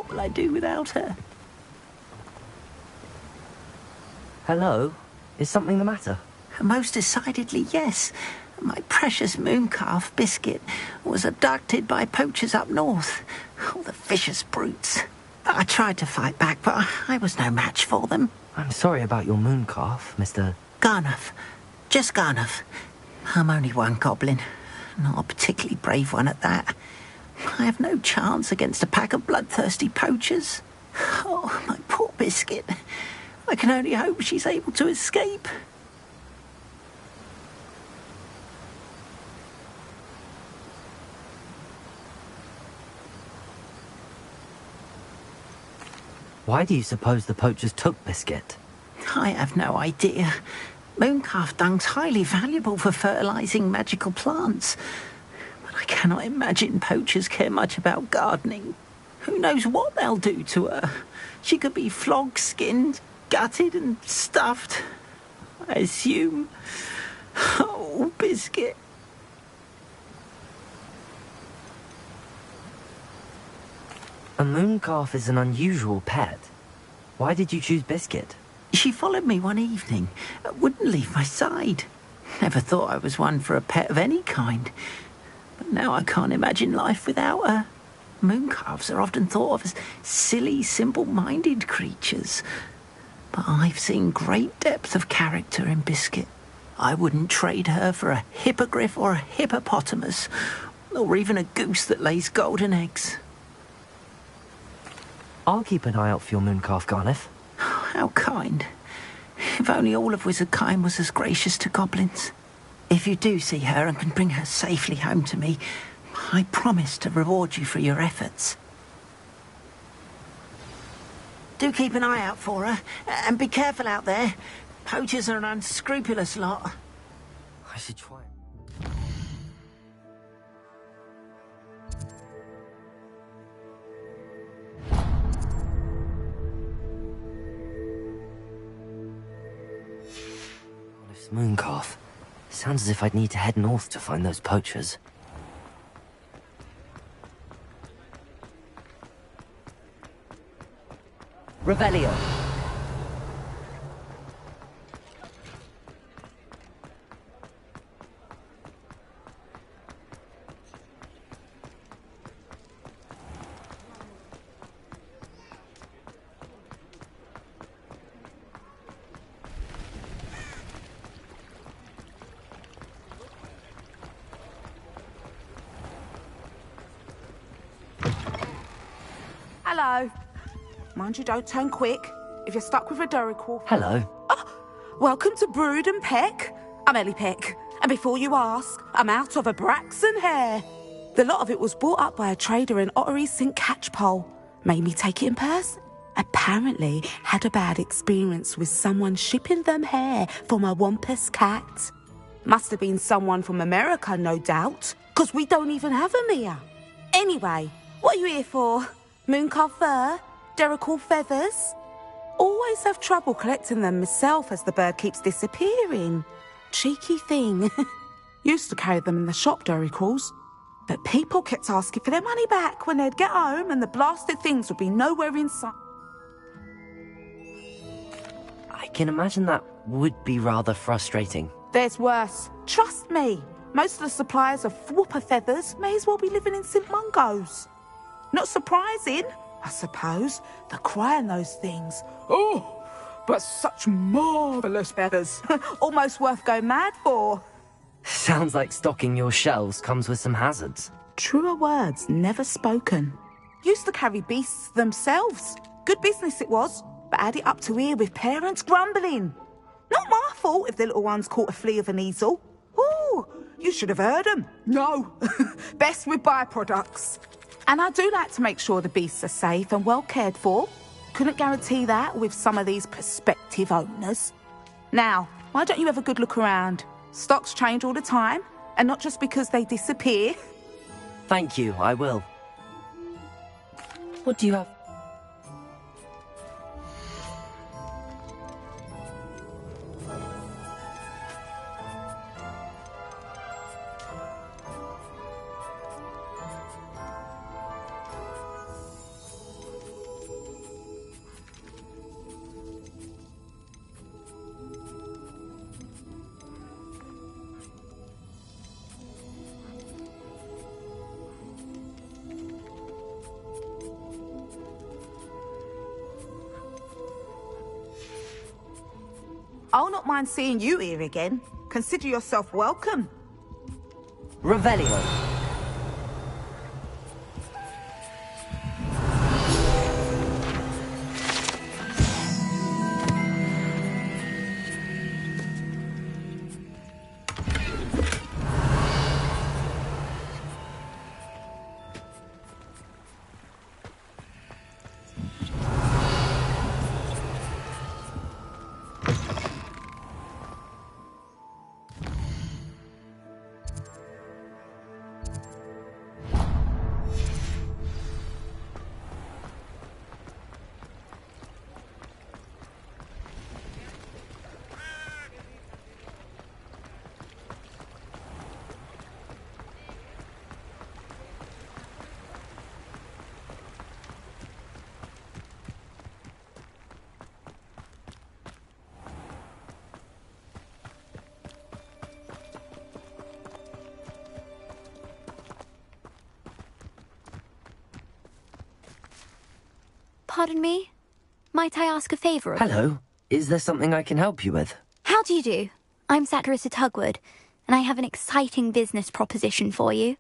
What will I do without her? Hello? Is something the matter? Most decidedly, yes. My precious mooncalf, Biscuit, was abducted by poachers up north. Oh, the vicious brutes. I tried to fight back, but I was no match for them. I'm sorry about your mooncalf, Mr. Garnuff. Just Garnuff. I'm only one goblin. Not a particularly brave one at that. I have no chance against a pack of bloodthirsty poachers. Oh, my poor Biscuit. I can only hope she's able to escape. Why do you suppose the poachers took Biscuit? I have no idea. Mooncalf dung's highly valuable for fertilising magical plants. But I cannot imagine poachers care much about gardening. Who knows what they'll do to her? She could be flogged, skinned, gutted and stuffed. I assume. Oh, Biscuit. A mooncalf is an unusual pet. Why did you choose Biscuit? She followed me one evening, wouldn't leave my side. Never thought I was one for a pet of any kind. But now I can't imagine life without her. Mooncalves are often thought of as silly, simple-minded creatures. But I've seen great depth of character in Biscuit. I wouldn't trade her for a hippogriff or a hippopotamus, or even a goose that lays golden eggs. I'll keep an eye out for your mooncalf, Garnuff. How kind. If only all of Wizardkind was as gracious to goblins. If you do see her and can bring her safely home to me, I promise to reward you for your efforts. Do keep an eye out for her, and be careful out there. Poachers are an unscrupulous lot. I should try. This mooncalf. Sounds as if I'd need to head north to find those poachers. Revelio. Hello. Mind you don't turn quick. If you're stuck with a Duracell... Hello. Oh, welcome to Brood and Peck. I'm Ellie Peck. And before you ask, I'm out of a Braxton hair. The lot of it was bought up by a trader in Ottery St. Catchpole. Made me take it in person. Apparently had a bad experience with someone shipping them hair for my Wampus cat. Must have been someone from America, no doubt, because we don't even have them here. Anyway, what are you here for? Mooncalf fur? Duracell feathers? Always have trouble collecting them myself as the bird keeps disappearing. Cheeky thing. Used to carry them in the shop, Duracalls. But people kept asking for their money back when they'd get home and the blasted things would be nowhere in sight. I can imagine that would be rather frustrating. There's worse. Trust me. Most of the suppliers of whooper feathers may as well be living in St. Mungo's. Not surprising, I suppose, the cry in those things. Oh, but such marvellous feathers. Almost worth going mad for. Sounds like stocking your shelves comes with some hazards. Truer words never spoken. Used to carry beasts themselves. Good business it was, but add it up to here with parents grumbling. Not my fault if the little ones caught a flea of an easel. Ooh, you should have heard them. No, best with byproducts. And I do like to make sure the beasts are safe and well cared for. Couldn't guarantee that with some of these prospective owners. Now, why don't you have a good look around? Stocks change all the time, and not just because they disappear. Thank you, I will. What do you have? I'll not mind seeing you here again. Consider yourself welcome. Revelio. Pardon me? Might I ask a favour of you? Hello. Is there something I can help you with? How do you do? I'm Satirissa Tugwood, and I have an exciting business proposition for you.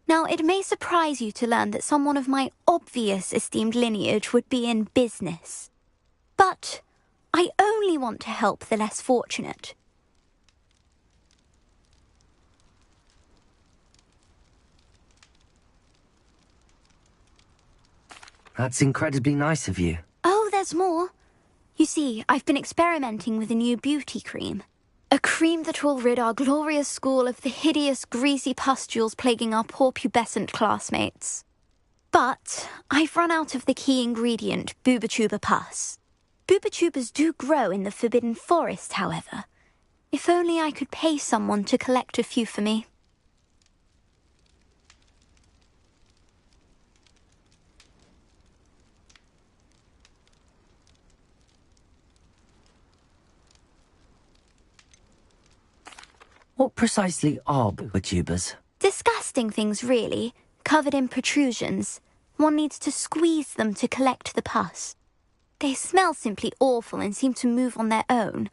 Now, it may surprise you to learn that someone of my obvious esteemed lineage would be in business. But I only want to help the less fortunate. That's incredibly nice of you. Oh, there's more. You see, I've been experimenting with a new beauty cream. A cream that will rid our glorious school of the hideous, greasy pustules plaguing our poor pubescent classmates. But I've run out of the key ingredient, Booba-Tuba pus. Booba-Tubas do grow in the Forbidden Forest, however. If only I could pay someone to collect a few for me. What precisely are booba-tubas? Disgusting things, really, covered in protrusions. One needs to squeeze them to collect the pus. They smell simply awful and seem to move on their own.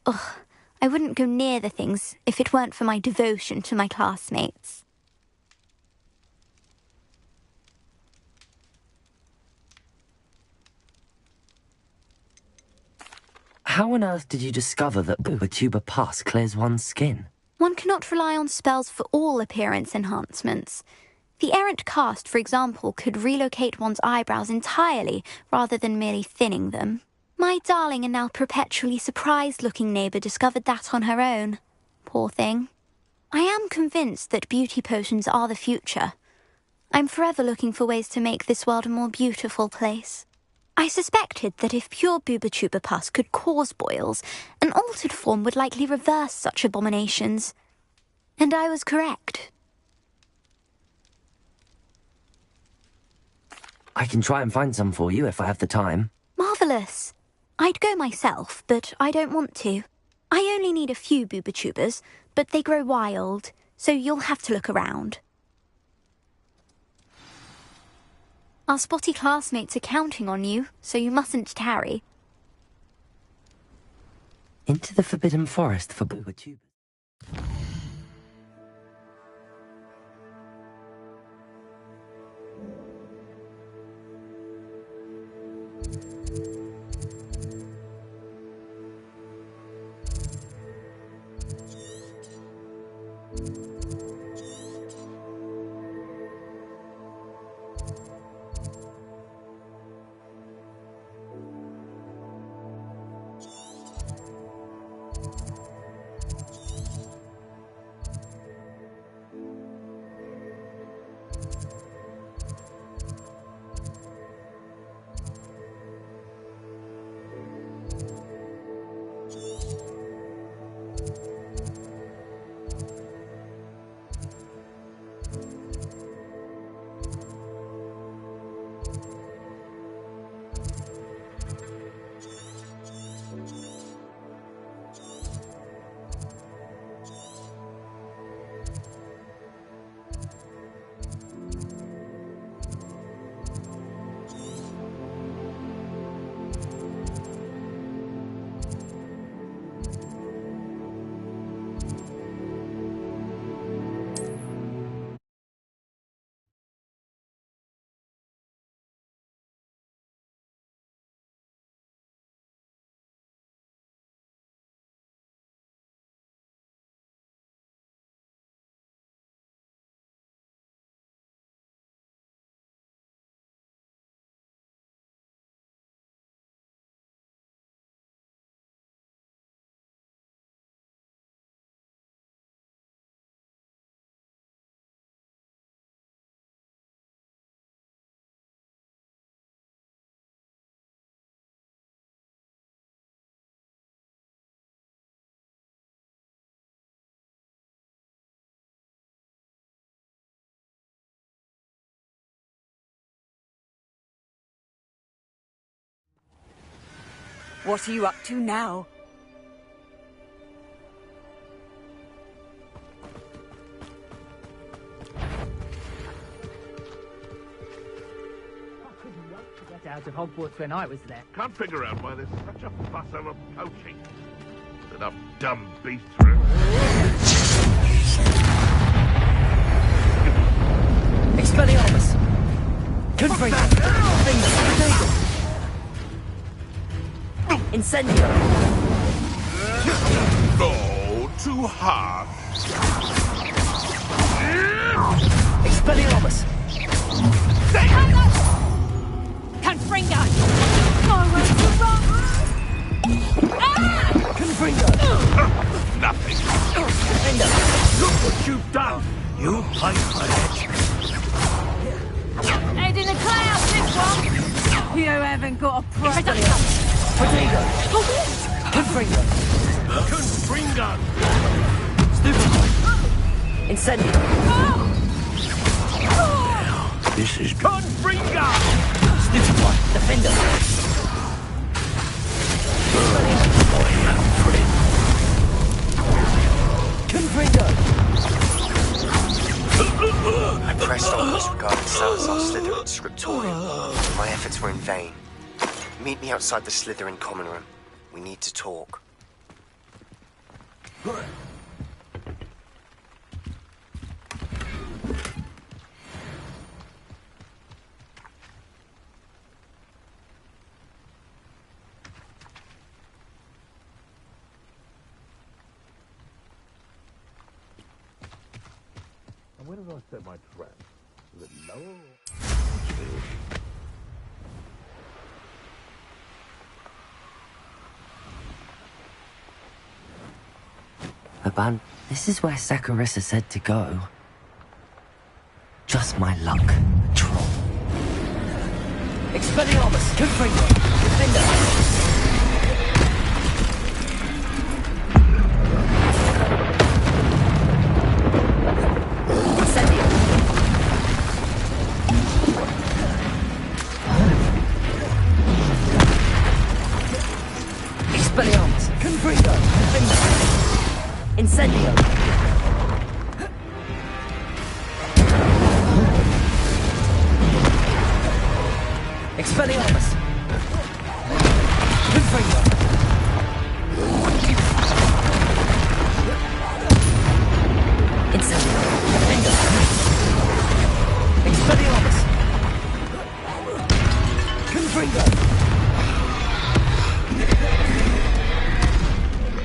Ugh, I wouldn't go near the things if it weren't for my devotion to my classmates. How on earth did you discover that booba-tuba pus clears one's skin? One cannot rely on spells for all appearance enhancements. The errant cast, for example, could relocate one's eyebrows entirely rather than merely thinning them. My darling and now perpetually surprised-looking neighbour discovered that on her own. Poor thing. I am convinced that beauty potions are the future. I'm forever looking for ways to make this world a more beautiful place. I suspected that if pure booba-tuba pus could cause boils, an altered form would likely reverse such abominations. And I was correct. I can try and find some for you if I have the time. Marvellous. I'd go myself, but I don't want to. I only need a few booba-tubas, but they grow wild, so you'll have to look around. Our spotty classmates are counting on you, so you mustn't tarry. Into the Forbidden Forest for booba-tubas. What are you up to now? Get out of Hogwarts when I was there. Can't figure out why there's such a fuss over poaching. There's enough dumb beasts for it. Expelliarmus! Confringo! Incendio! Oh, too hard. Expelliarmus! Confringo! Nowhere to run! Confringo! Nothing. Defender! Look what you've done. You paid for it. Head in the clouds, this one! You haven't got a price. Protego! Confringo! Confringo. Stupefy! Incendio! This is Confringo. Stupefy! Defender! Confringo! I pressed onwards regarding Salazar Slytherin's scriptorium. My efforts were in vain. Meet me outside the Slytherin common room. We need to talk. And where did I set my trap? Was it lower? Aban, this is where Saccharissa said to go. Just my luck, troll. Expelliarmus! Confringo! Defender! Incendio! Expelliarmus! Confringo! Defender! Incendio! Expelliarmus! Confringo! Incendio! Defender! Expelliarmus! Confringo!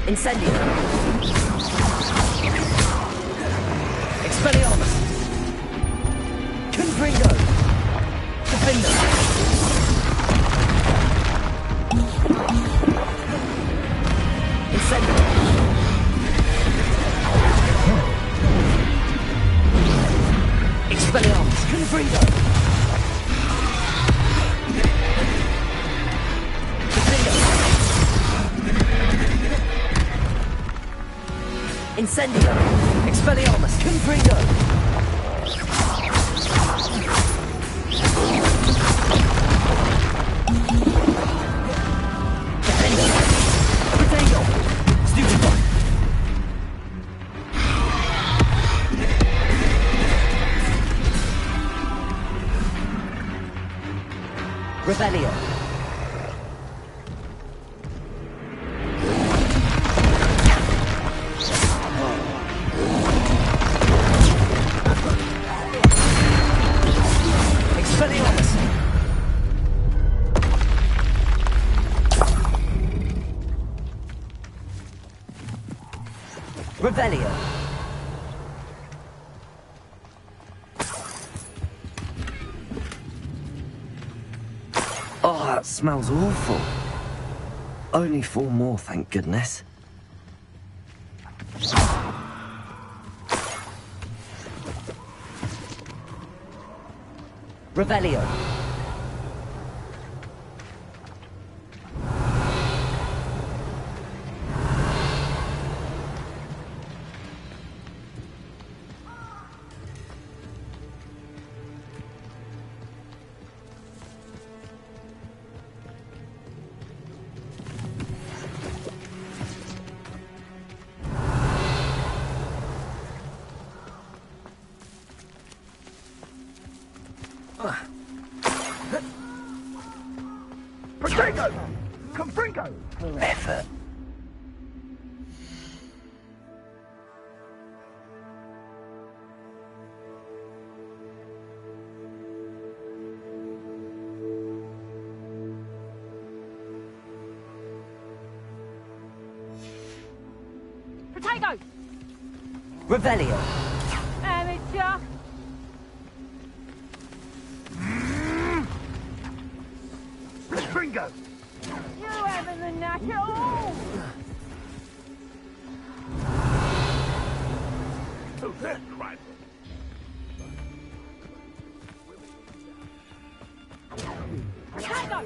Incendio! Expelliarmus! Confringo! Defender! Incendio! Expelliarmus! Confringo! Defender! Incendio! Expelliarmus! Confringo! Defender! Protego! Stupefy! Rebellion! Expelliarmus! Rebellion! Oh, that smells awful. Only 4 more, thank goodness. Rebellion! Potato! Confringo! Effort. Potato! Revelio. Amateur! Confringo! You haven't the knack at all! Who's that crime? Potato!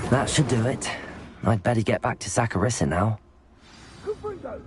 That should do it. I'd better get back to Saccharissa now. Confringo!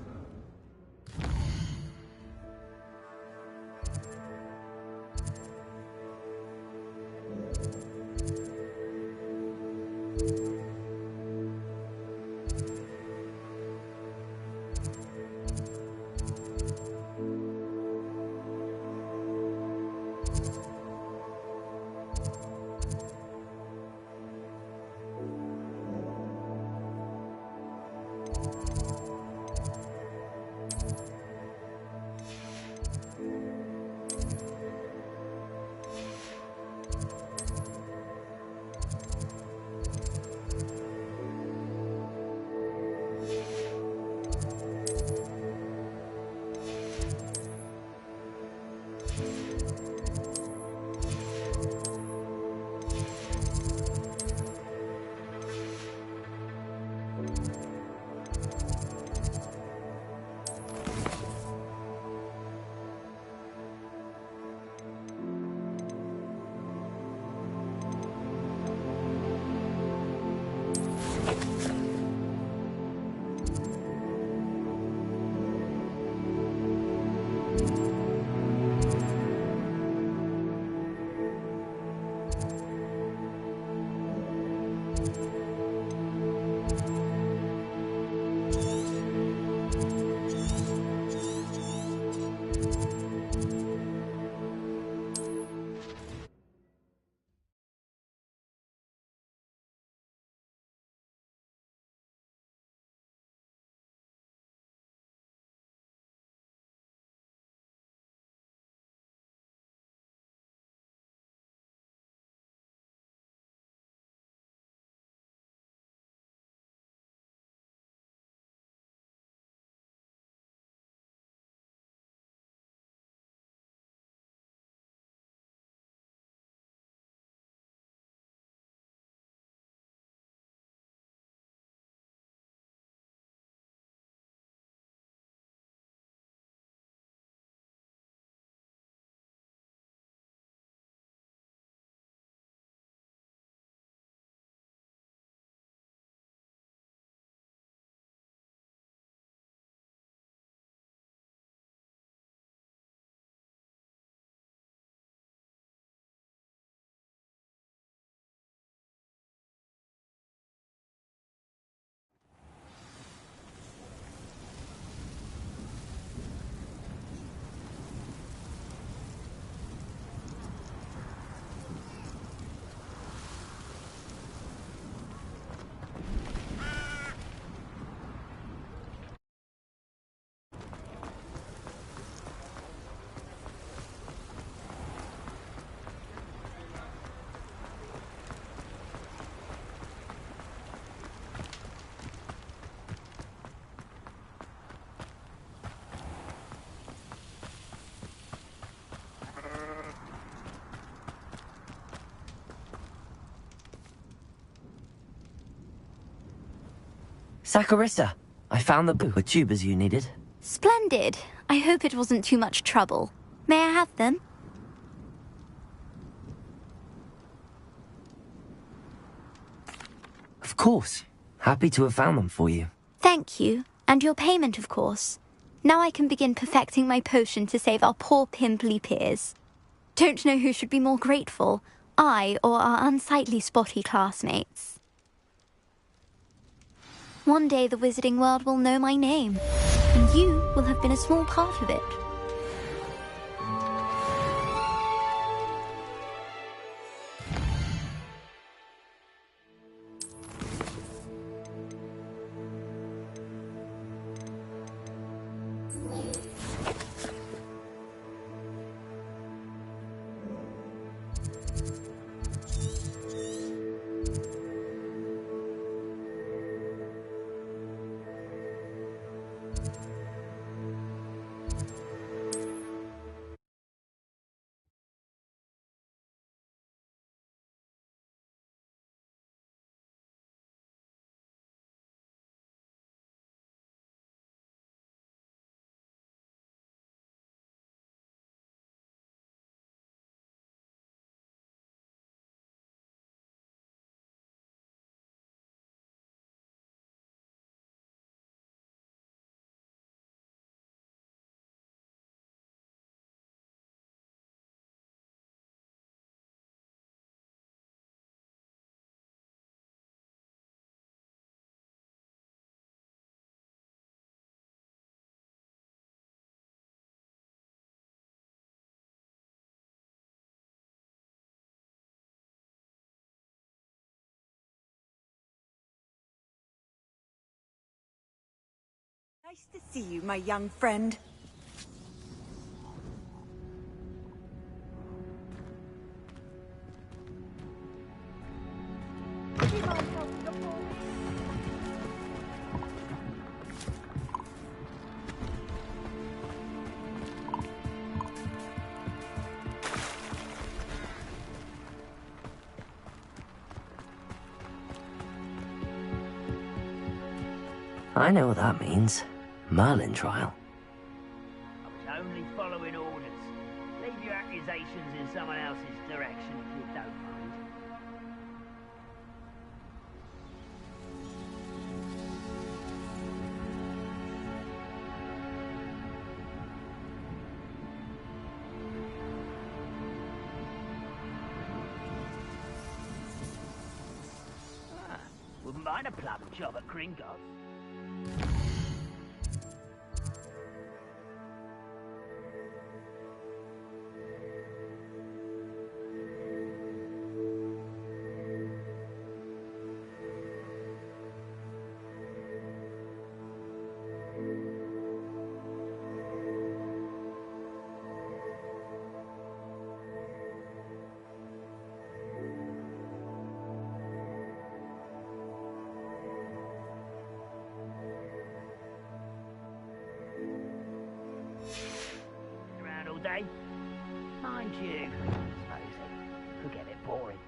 Saccharissa, I found the book with tubers you needed. Splendid. I hope it wasn't too much trouble. May I have them? Of course. Happy to have found them for you. Thank you. And your payment, of course. Now I can begin perfecting my potion to save our poor pimply peers. Don't know who should be more grateful, I or our unsightly spotty classmates. One day the wizarding world will know my name, and you will have been a small part of it. Nice to see you, my young friend. I know what that means. Merlin trial. I was only following orders. Leave your accusations in someone else's direction if you don't mind. Wouldn't mind a plum job at Gringotts. Around all day? Mind you, I suppose it could get a bit boring.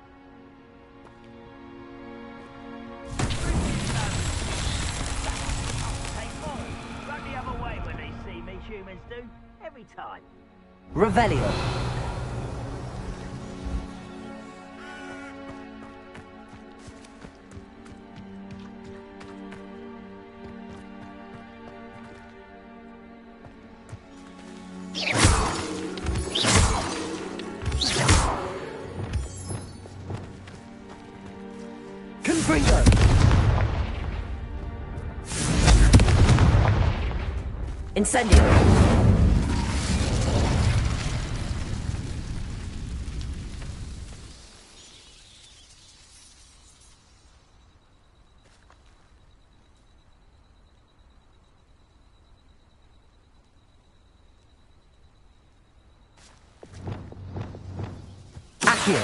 Hey, boys, run the other way when they see me, humans do. Every time. Revelio. Confringo. Incendio. Accio.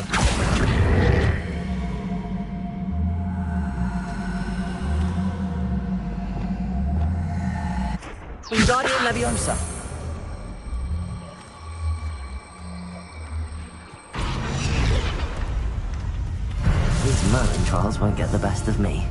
Wingardium Leviosa. These Merlin trials won't get the best of me.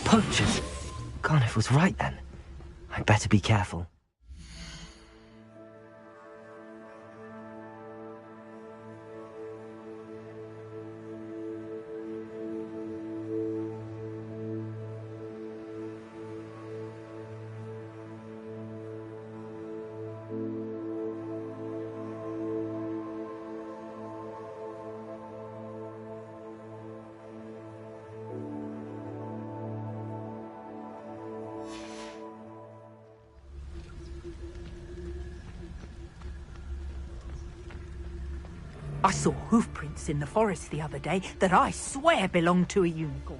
Poachers. Garniff was right then. I'd better be careful. I saw hoof prints in the forest the other day that I swear belonged to a unicorn.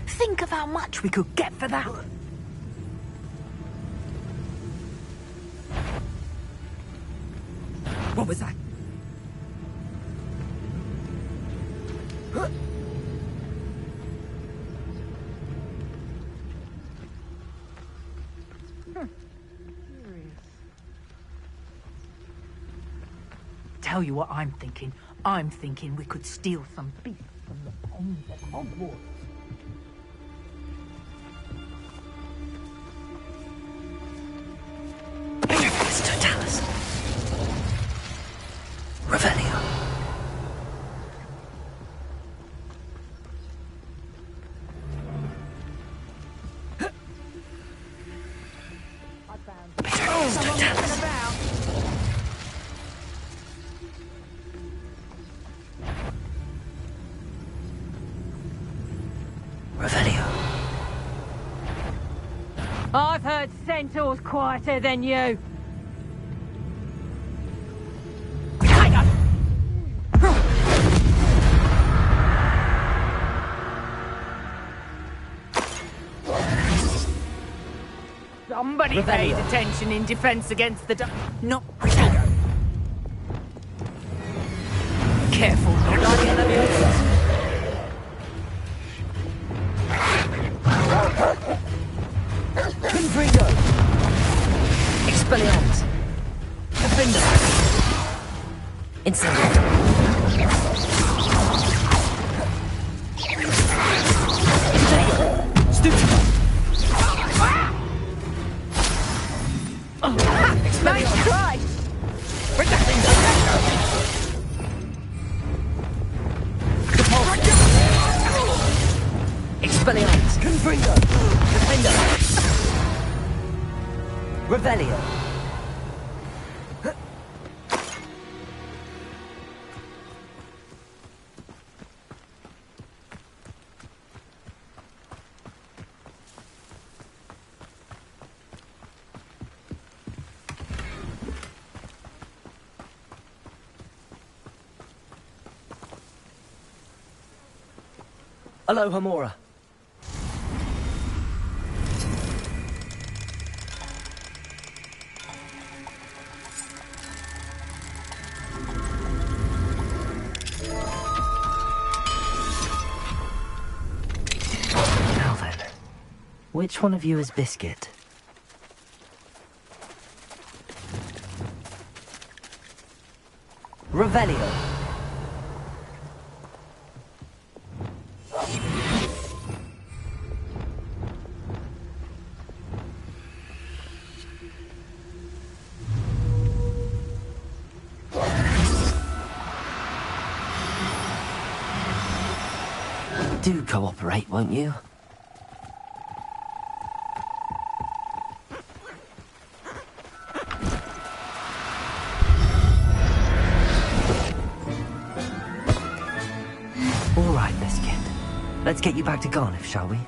Think of how much we could get for that. What was that? Tell you what I'm thinking. I'm thinking we could steal some beef from the ponds at Hogwarts. Totalis. Revelio. I've heard centaurs quieter than you. Somebody paid attention in defense against the Not Revelio. Careful not to get them. Confringo! Expelliarmus! Defender! Incendio! Stupid! Nice try! Expelliarmus! Confringo! Defender! Revelio! Aloha Mora. Now then, which one of you is Biscuit? Revelio. Do cooperate, won't you? All right, Biscuit. Let's get you back to Garniff, shall we?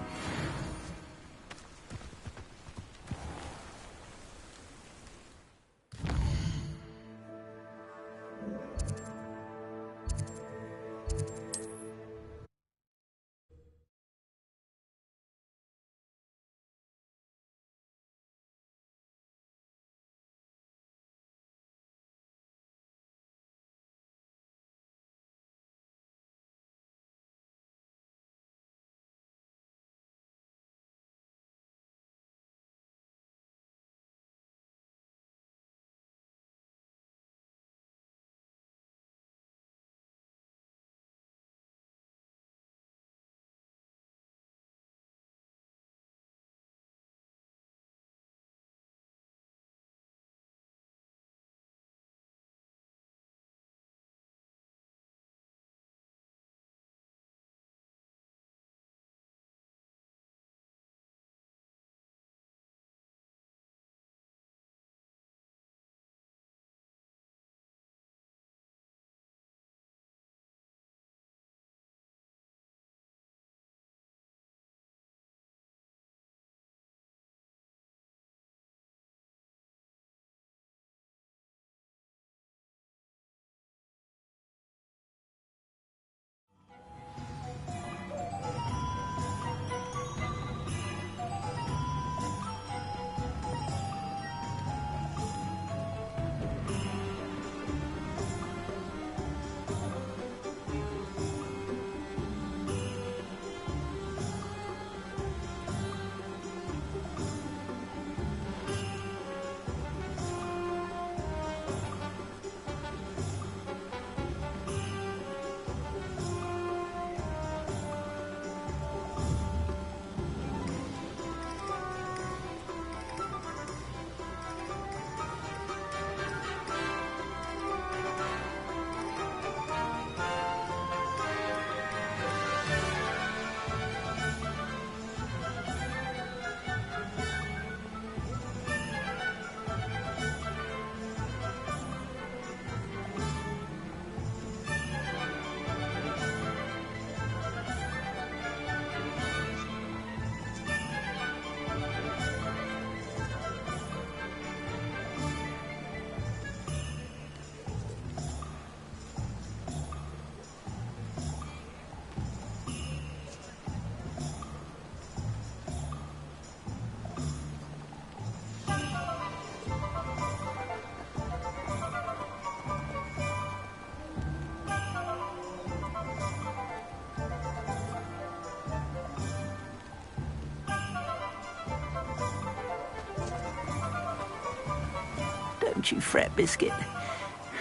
Don't you fret, Biscuit.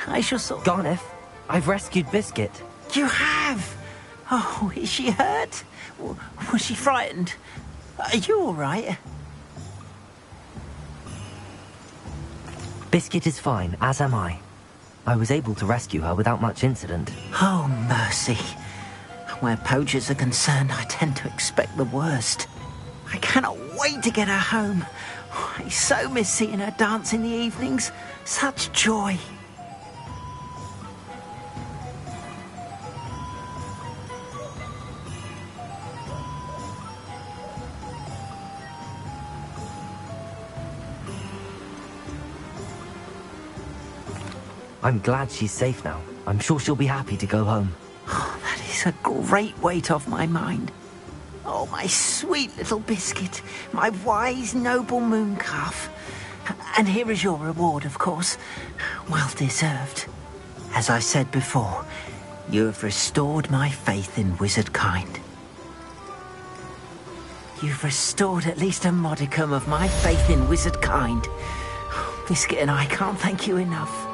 I shall sort... Garneth, I've rescued Biscuit. You have? Oh, is she hurt? Was she frightened? Are you all right? Biscuit is fine, as am I. I was able to rescue her without much incident. Oh, mercy. Where poachers are concerned, I tend to expect the worst. I cannot wait to get her home. I so miss seeing her dance in the evenings. Such joy. I'm glad she's safe now. I'm sure she'll be happy to go home. Oh, that is a great weight off my mind. Oh, my sweet little Biscuit, my wise, noble moon calf. And here is your reward, of course. Well deserved. As I said before, you have restored my faith in wizard kind. You've restored at least a modicum of my faith in wizard kind. Biscuit and I can't thank you enough.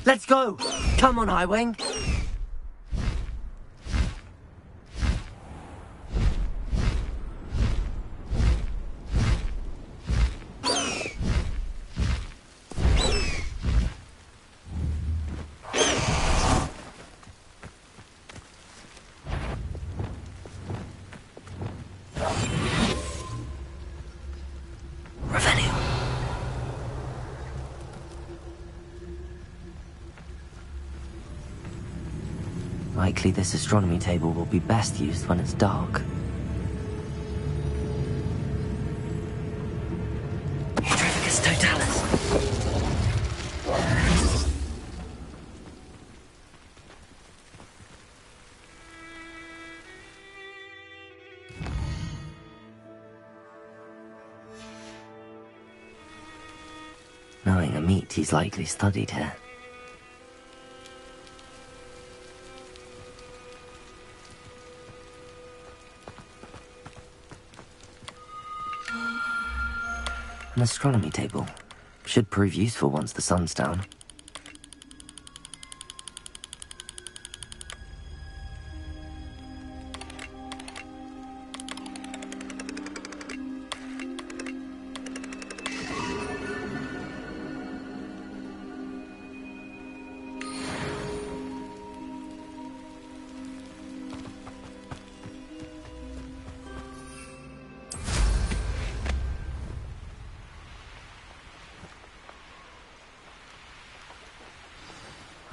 Let's go! Come on, Highwing! Likely this astronomy table will be best used when it's dark. Trifficus Totalis! meat he's likely studied here. An astronomy table. Should prove useful once the sun's down.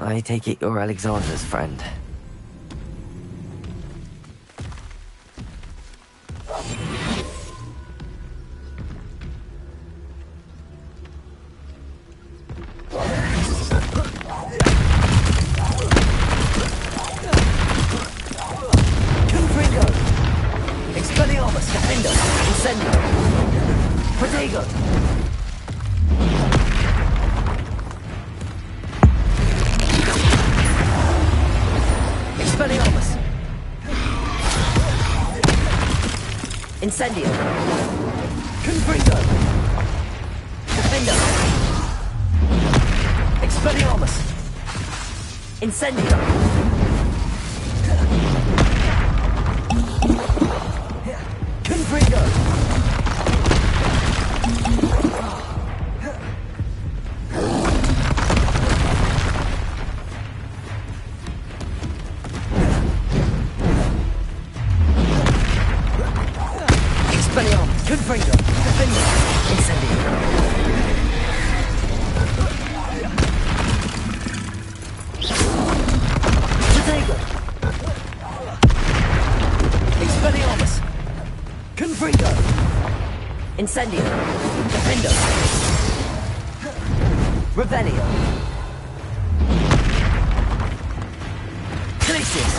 I take it you're Alexander's friend. Incendio. Confringo. Defendo. Expelliarmus. Incendio. Confringo. Confringo. Defender. Incendio. Protego. Expelliarmus. Confringo. Incendio. Defendo. Revelio. Glacius.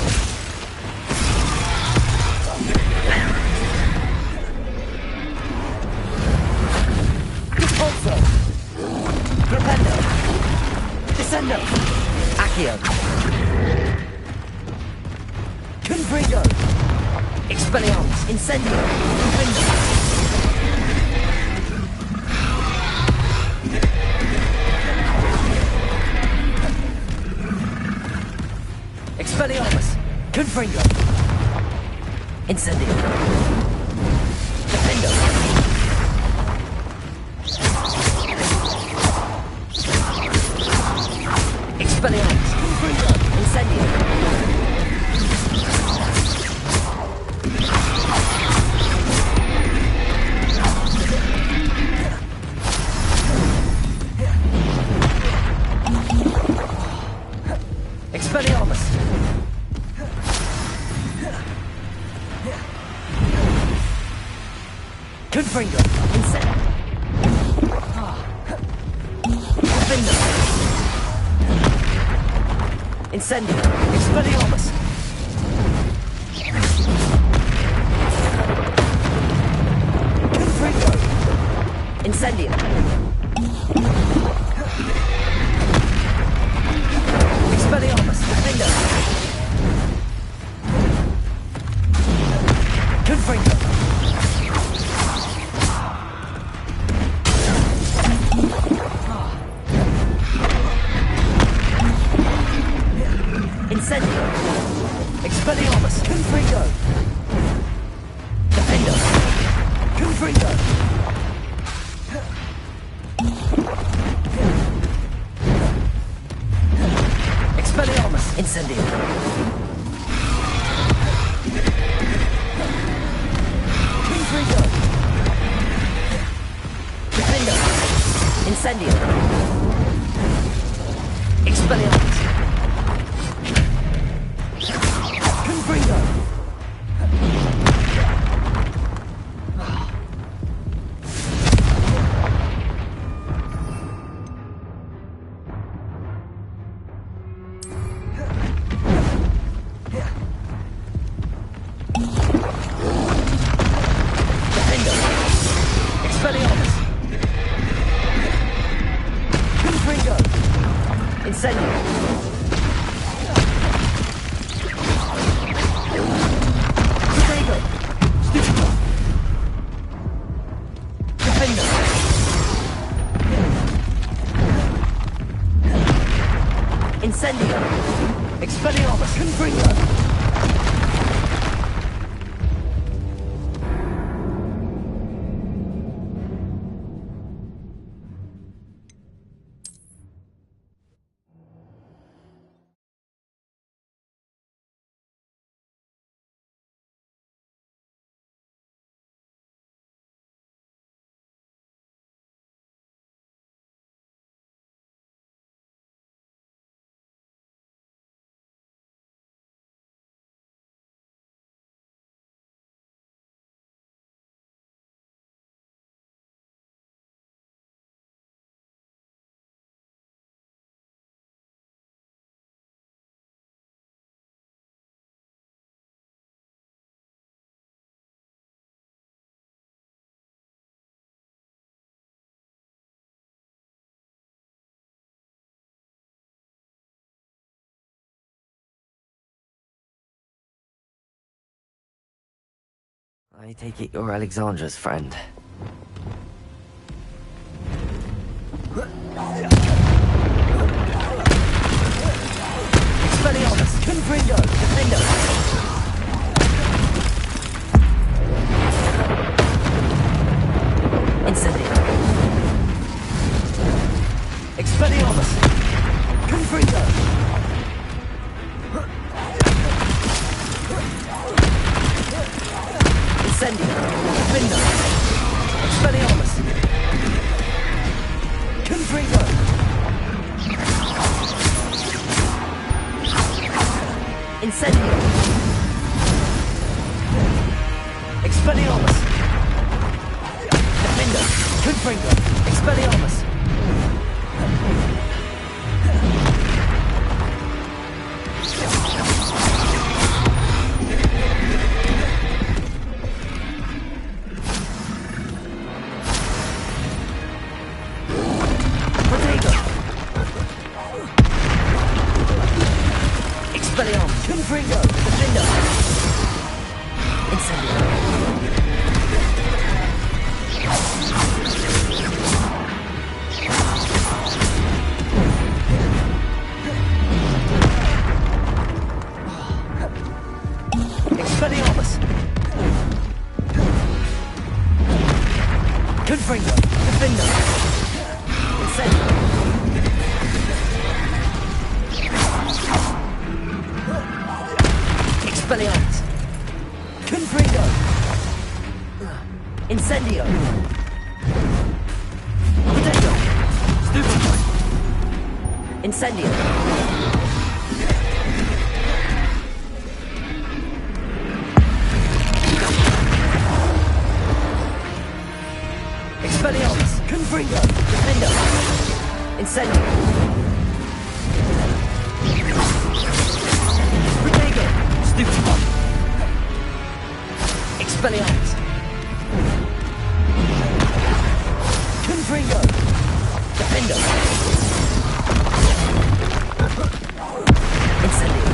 Propendo. Descendo. Accio. Confringo. Expelliarmus. Incendio. Confringo. Expelliarmus. Confringo. Incendio. Defendo. Expelliarmus. Confringo. Incendio. Expelliarmus. Confringo. Incendio. Defendo. Incendio. Expelliarmus. Confringo. Incendio. Expelliarmus. Defendo. Confringo. Incendio. Expelliarmus. Confringo. Defendo. Confringo. Expelliarmus. Incendio. Confringo. Defendo. Incendio. Expelliarmus. Confringo. Defendo. Expelliarmus. Incendio! Expelliarmus! Confringo! I take it you're Alexandra's friend. Expelliarmus! Confringo! Defendo! Incendio! Expelliarmus! Confringo! Incendio! Defendo! Expelliarmus! Confringo! Incendio! Expelliarmus! Defendo! Confringo! Expelliarmus! Expelliarmus! Confringo! Defendo! Incendio! Expelliarmus! Confringo! Defendo! Incendio! Expelliarmus! Confringo! Incendio! Potato! Stupefy! Incendio! Expelliarmus! Confringo! Defendo! Incendio! Potato! Stupefy! Expelliarmus! Confringo! Defendo! Incendio!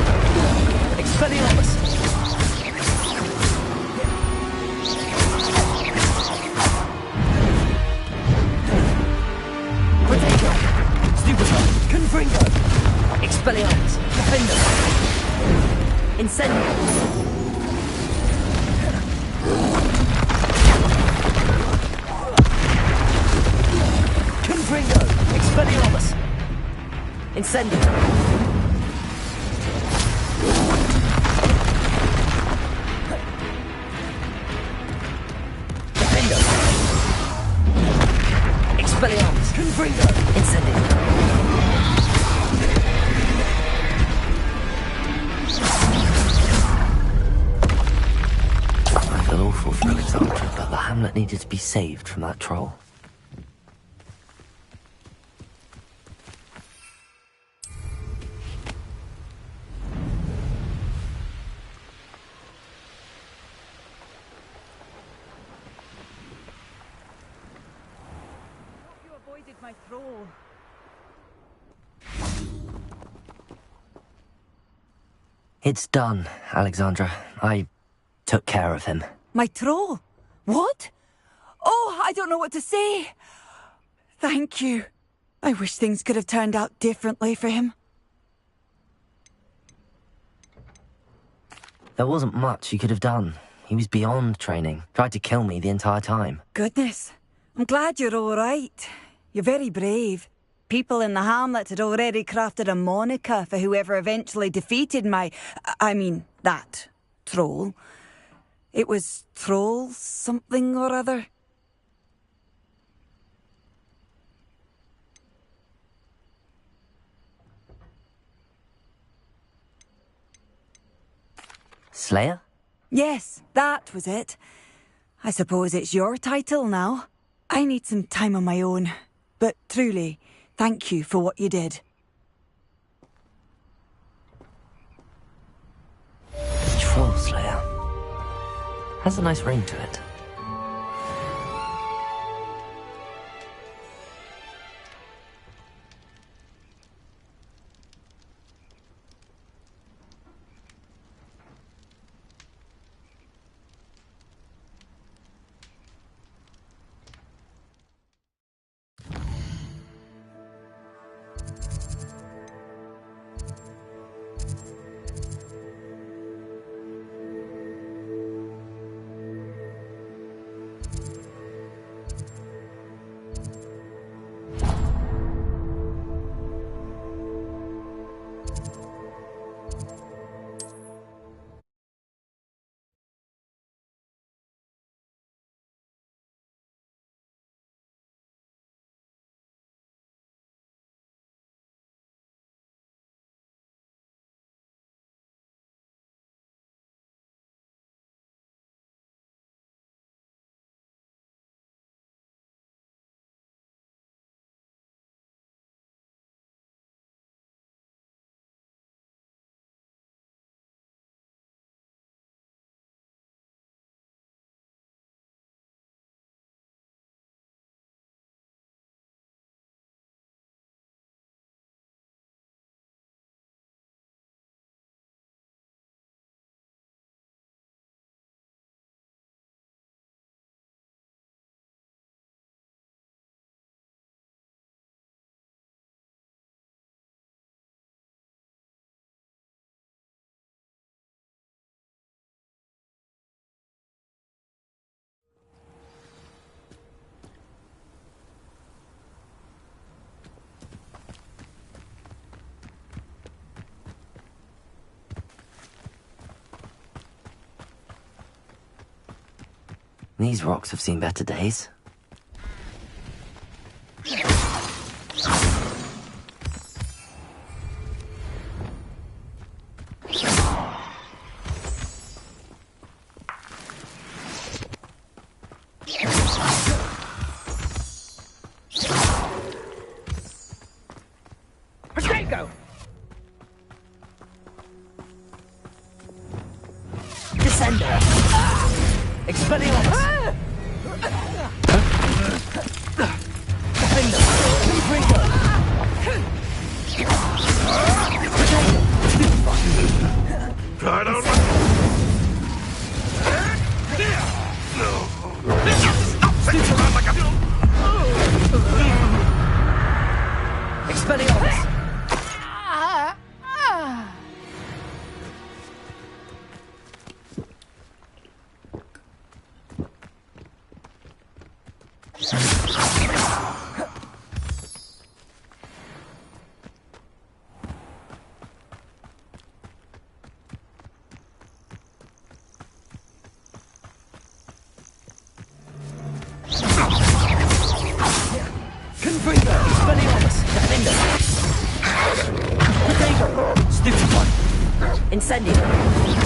Expelliarmus! Potato! Stupefy! Confringo! Expelliarmus! Defendo! Incendio! Confringo! Expelliarmus! Incendio! Defendo! Expelliarmus! Confringo! Incendio! I feel awful for Alexandra, but the hamlet needed to be saved from that troll. You avoided my thrall. It's done, Alexandra. I took care of him. My troll? What? Oh, I don't know what to say. Thank you. I wish things could have turned out differently for him. There wasn't much he could have done. He was beyond training. Tried to kill me the entire time. Goodness. I'm glad you're all right. You're very brave. People in the hamlet had already crafted a moniker for whoever eventually defeated that troll. It was Troll something or other. Slayer? Yes, that was it. I suppose it's your title now. I need some time on my own. But truly, thank you for what you did. Troll Slayer. Has a nice ring to it. These rocks have seen better days. Go! Descender! Expelliarmus! I don't Expelliarmus! Incendio!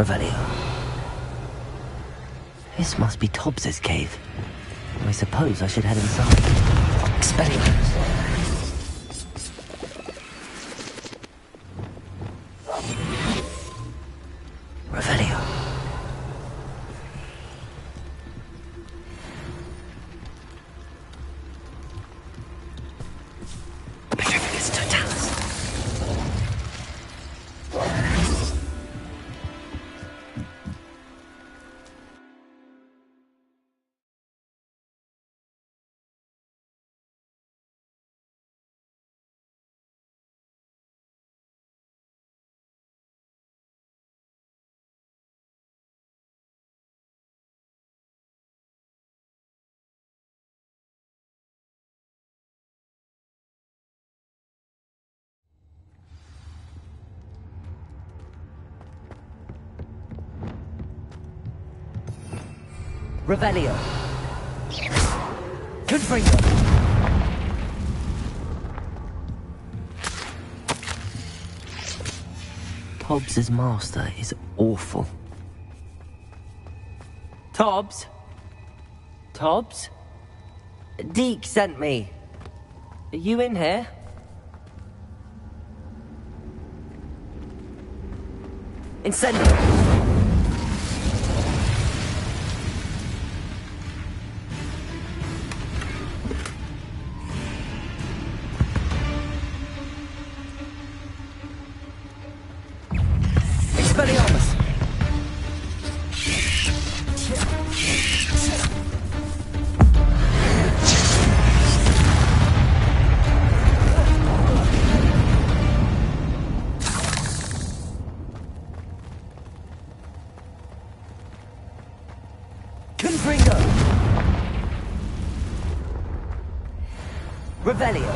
Revelio. This must be Tobbs's cave. I suppose I should head inside. Expelliarmus. Revelio. Petrificus Totalis. Revelio. Confringo. Tobbs's master is awful. Tobbs? Tobbs? Deke sent me. Are you in here? Incendio. Expelliarmus! Confringo! Revelio!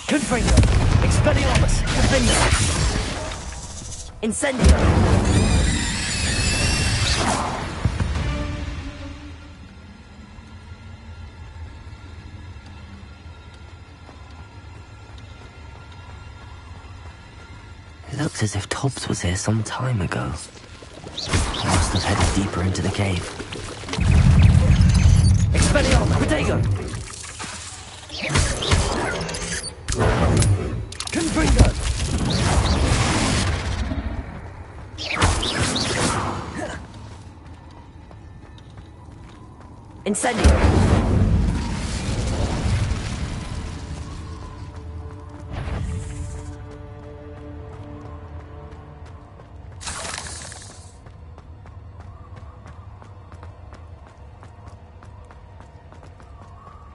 Confringo! Expelliarmus! Defender! Incendio! It looks as if Tobbs was here some time ago. He must have headed deeper into the cave. Expelliarmus! Protego! Confringo! Incendio!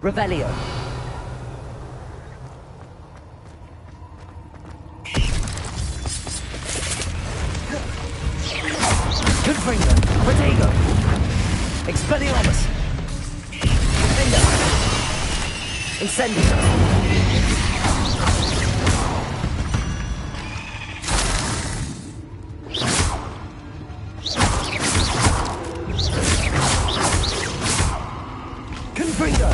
Revelio! Confringo! Protego! Expelliarmus! Defender! Incendio! Confringo!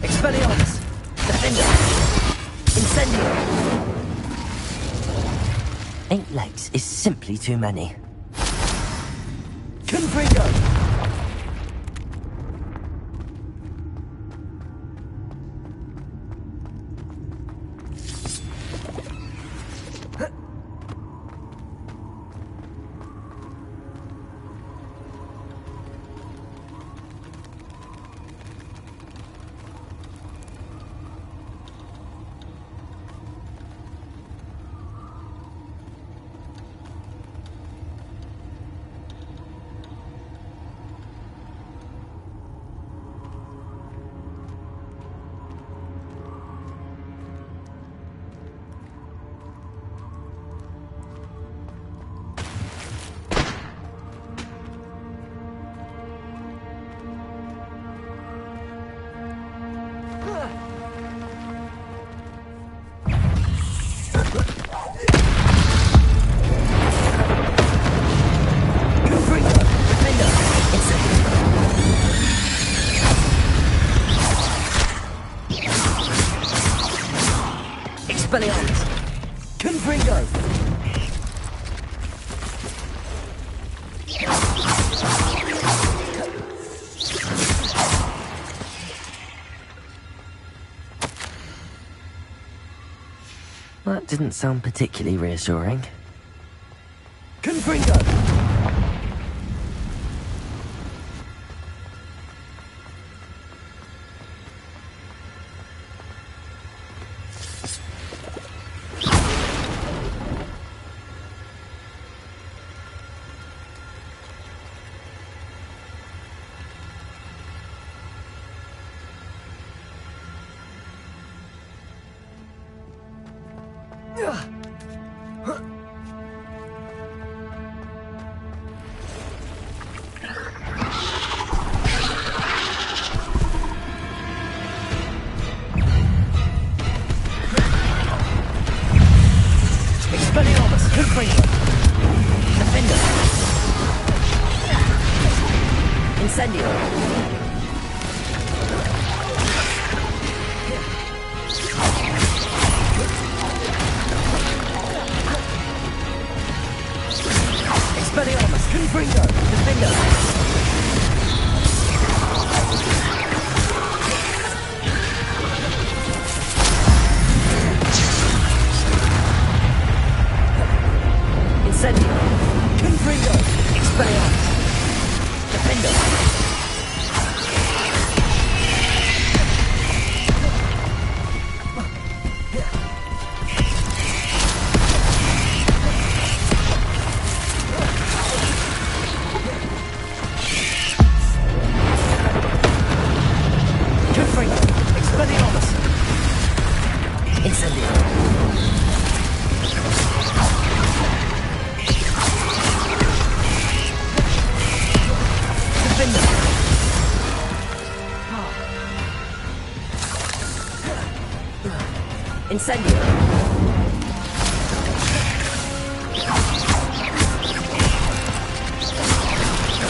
Expelliarmus! Defender! Incendio! 8 legs is simply too many. Confringo! Expelliarmus! Confringo! That didn't sound particularly reassuring. Confringo! Expelliarmus! Confringo! Defender! Incendio! Expelliarmus! Confringo! Defender! Incendio! Confringo! Expelliarmus! Defender! Confringo! Expelliarmus! Incendio! Incendio!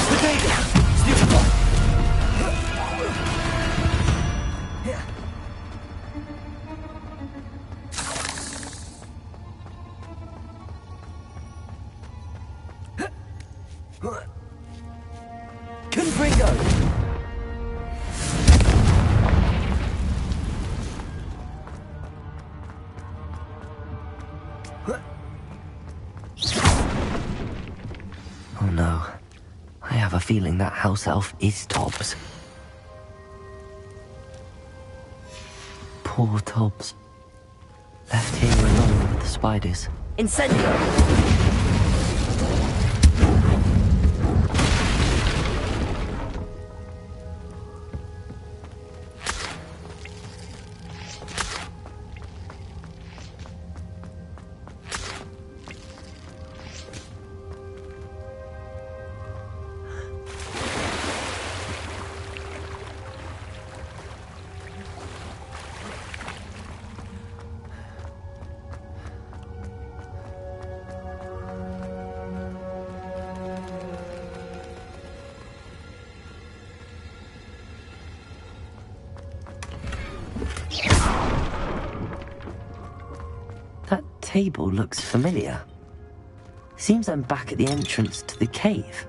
Potato! Stupefy! Confringo! Oh no. I have a feeling that house elf is Tobbs. Poor Tobbs. Left here alone with the spiders. Incendio! table looks familiar. Seems I'm back at the entrance to the cave.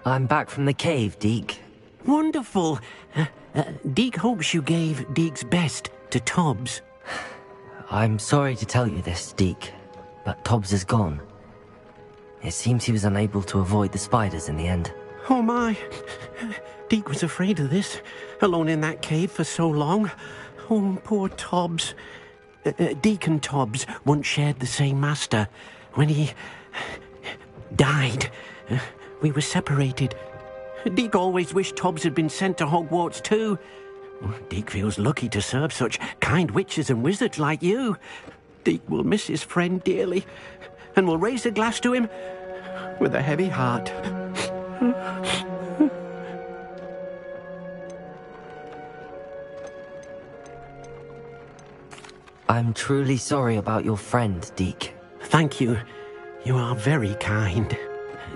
I'm back from the cave, Deke. Wonderful. Deke hopes you gave Deke's best to Tobbs. I'm sorry to tell you this, Deke, but Tobbs is gone. It seems he was unable to avoid the spiders in the end. Oh my. Deke was afraid of this, alone in that cave for so long. Oh, poor Tobbs. Deke and Tobbs once shared the same master. When he died, we were separated. Deke always wished Tobbs had been sent to Hogwarts too. Deke feels lucky to serve such kind witches and wizards like you. Deke will miss his friend dearly, and will raise a glass to him with a heavy heart. I'm truly sorry about your friend, Deke. Thank you. You are very kind.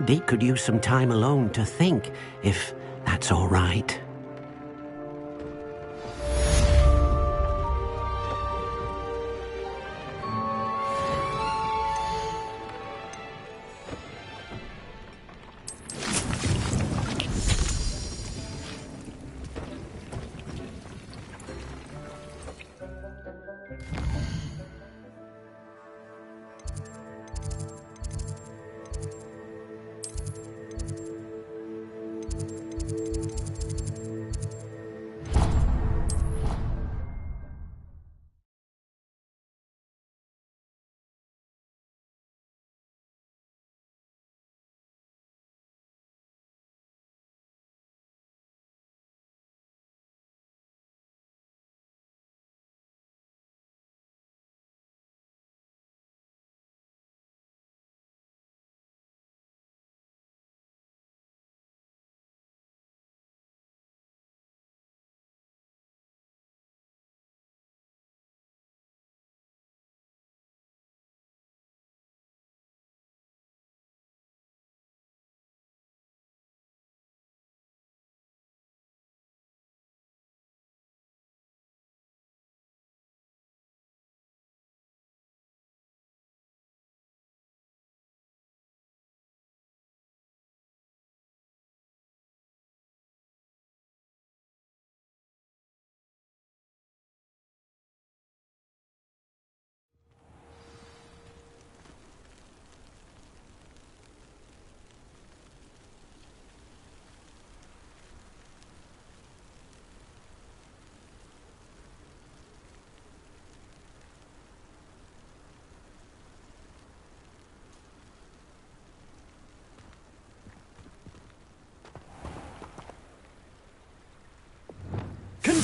Deke could use some time alone to think, if that's all right.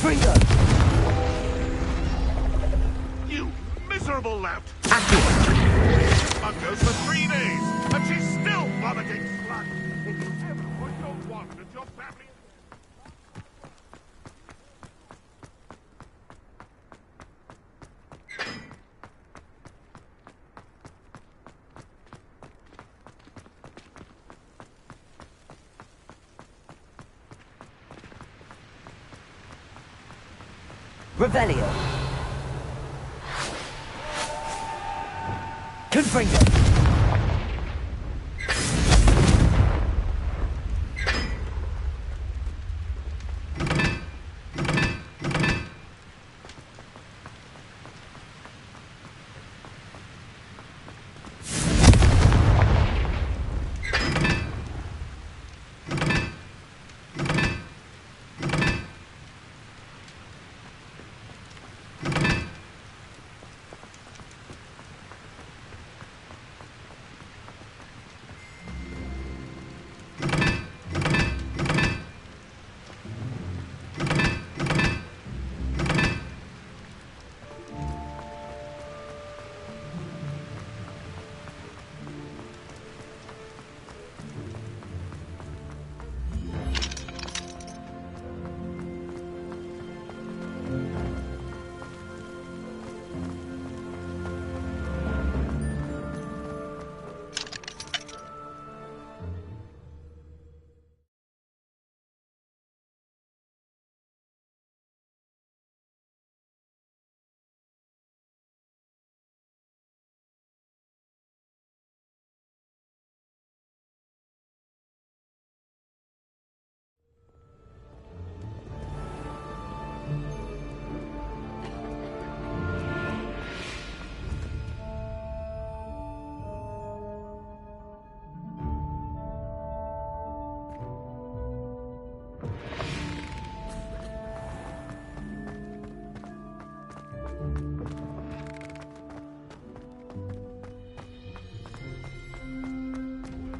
Confringo! You miserable lout! Accio! Mud goes for 3 days, and she's still vomiting slug. If you ever put your wand at your family... Revelio. Confringo.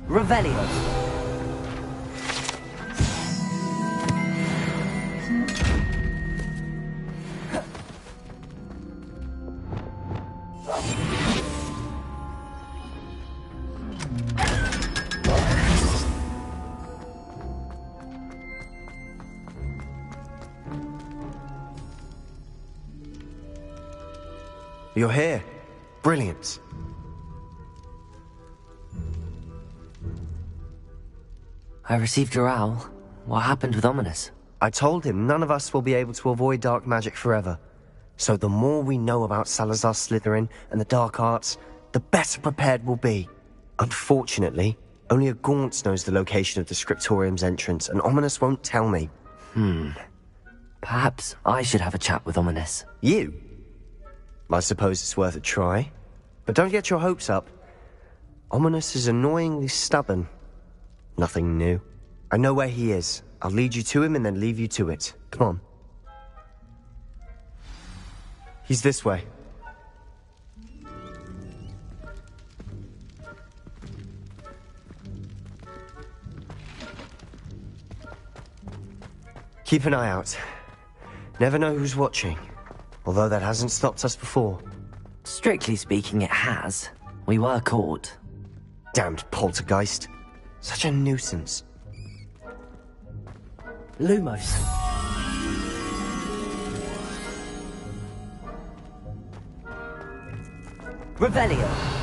Revelio. You're here. Brilliant. I received your owl. What happened with Ominous? I told him none of us will be able to avoid dark magic forever. So the more we know about Salazar Slytherin and the dark arts, the better prepared we'll be. Unfortunately, only a Gaunt knows the location of the Scriptorium's entrance, and Ominous won't tell me. Perhaps I should have a chat with Ominous. You? I suppose it's worth a try. But don't get your hopes up. Ominous is annoyingly stubborn. Nothing new. I know where he is. I'll lead you to him and then leave you to it. Come on. He's this way. Keep an eye out. Never know who's watching. Although that hasn't stopped us before. Strictly speaking, it has. We were caught. Damned poltergeist. Such a nuisance. Lumos. Revelio.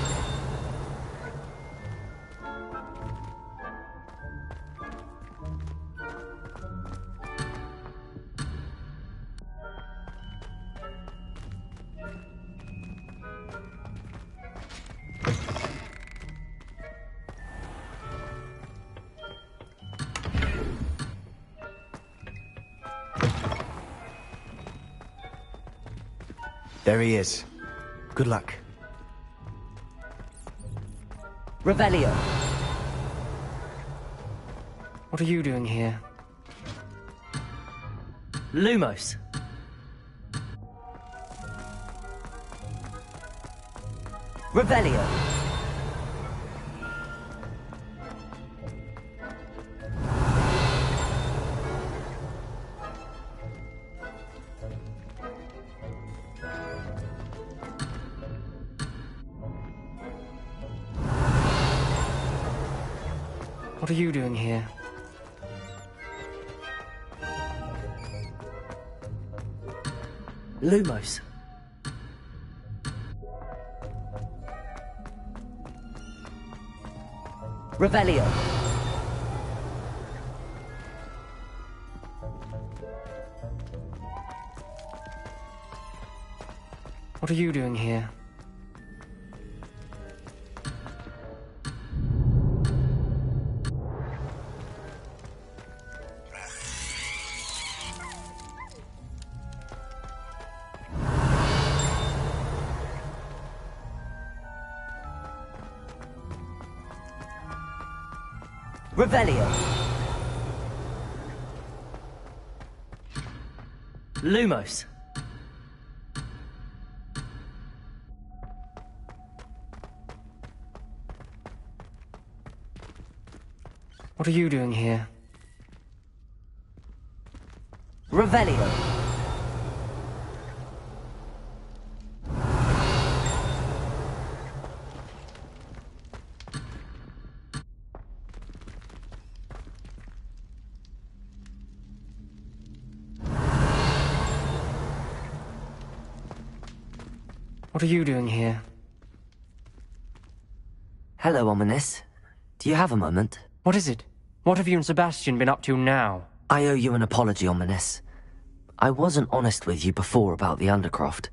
There he is. Good luck. Revelio. What are you doing here? Lumos. Revelio. What are you doing here? Lumos. Revelio. What are you doing here? Revelio. Lumos. What are you doing here? Revelio. What are you doing here? Hello, Ominous. Do you have a moment? What is it? What have you and Sebastian been up to now? I owe you an apology, Ominous. I wasn't honest with you before about the Undercroft.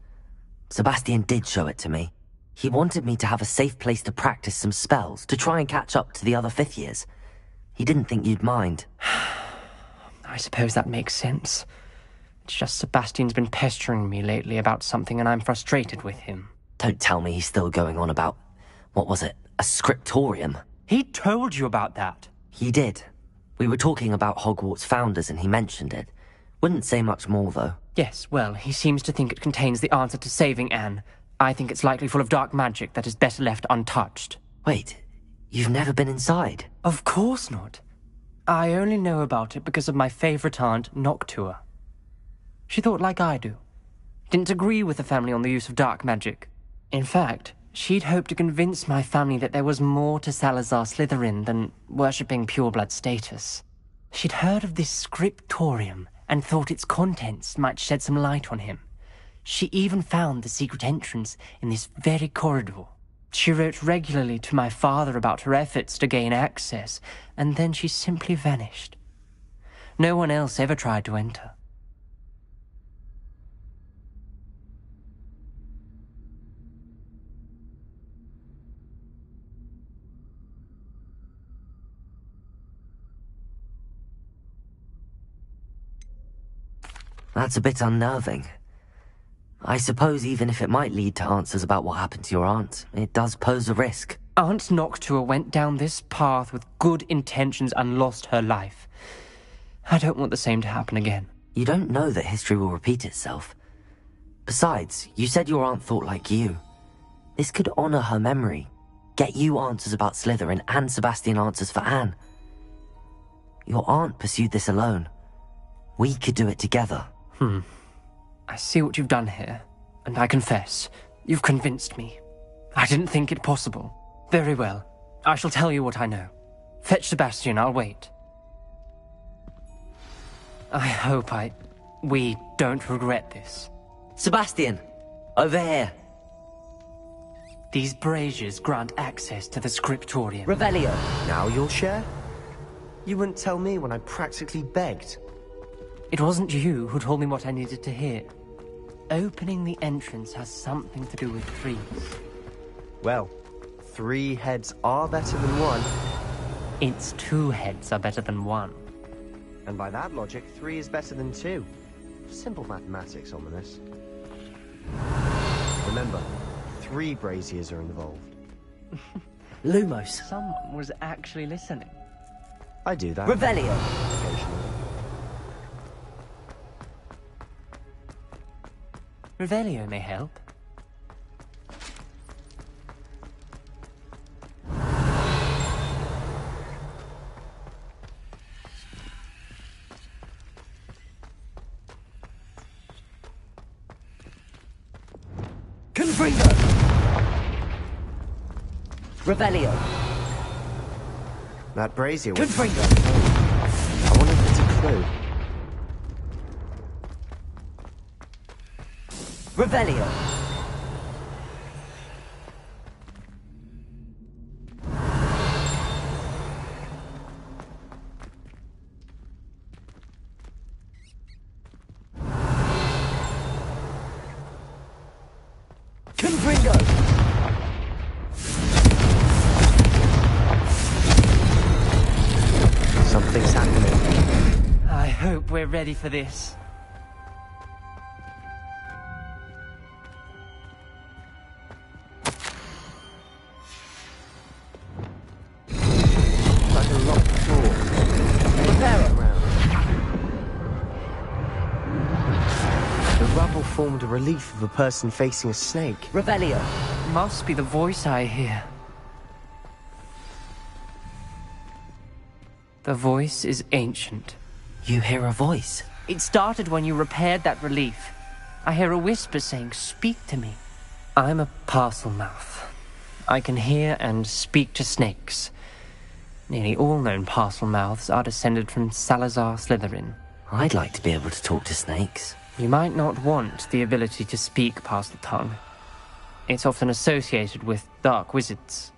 Sebastian did show it to me. He wanted me to have a safe place to practice some spells, to try and catch up to the other fifth years. He didn't think you'd mind. I suppose that makes sense. It's just Sebastian's been pestering me lately about something and I'm frustrated with him. Don't tell me he's still going on about, what was it, a scriptorium? He told you about that. He did. We were talking about Hogwarts founders and he mentioned it. Wouldn't say much more, though. Yes, well, he seems to think it contains the answer to saving Anne. I think it's likely full of dark magic that is better left untouched. Wait, you've never been inside? Of course not. I only know about it because of my favourite aunt, Noctua. She thought like I do. Didn't agree with the family on the use of dark magic. In fact, she'd hoped to convince my family that there was more to Salazar Slytherin than worshipping pureblood status. She'd heard of this scriptorium and thought its contents might shed some light on him. She even found the secret entrance in this very corridor. She wrote regularly to my father about her efforts to gain access, and then she simply vanished. No one else ever tried to enter. That's a bit unnerving. I suppose even if it might lead to answers about what happened to your aunt, it does pose a risk. Aunt Noctua went down this path with good intentions and lost her life. I don't want the same to happen again. You don't know that history will repeat itself. Besides, you said your aunt thought like you. This could honor her memory, get you answers about Slytherin and Sebastian answers for Anne. Your aunt pursued this alone. We could do it together. I see what you've done here, and I confess, you've convinced me. I didn't think it possible. Very well. I shall tell you what I know. Fetch Sebastian, I'll wait. I hope we don't regret this. Sebastian! Over here! These braziers grant access to the scriptorium. Revelio! Now you'll share? You wouldn't tell me when I practically begged. It wasn't you who told me what I needed to hear. Opening the entrance has something to do with trees. Well, 3 heads are better than 1. It's 2 heads are better than 1. And by that logic, 3 is better than 2. Simple mathematics, Ominous. Remember, 3 braziers are involved. Lumos. Someone was actually listening. I do that. Revelio. Occasionally. Revelio may help. Confringo! Revelio. That brazier Good was... for you. I wonder if it's a clue. Revelio. Confringo. Something's happening. I hope we're ready for this. Like a locked door. Prepare it. The rubble formed a relief of a person facing a snake. Revelio. Must be the voice I hear. The voice is ancient. You hear a voice? It started when you repaired that relief. I hear a whisper saying, "Speak to me." I'm a parcel mouth. I can hear and speak to snakes. Nearly all known parcel mouths are descended from Salazar Slytherin. I'd like to be able to talk to snakes. You might not want the ability to speak parcel tongue. It's often associated with dark wizards.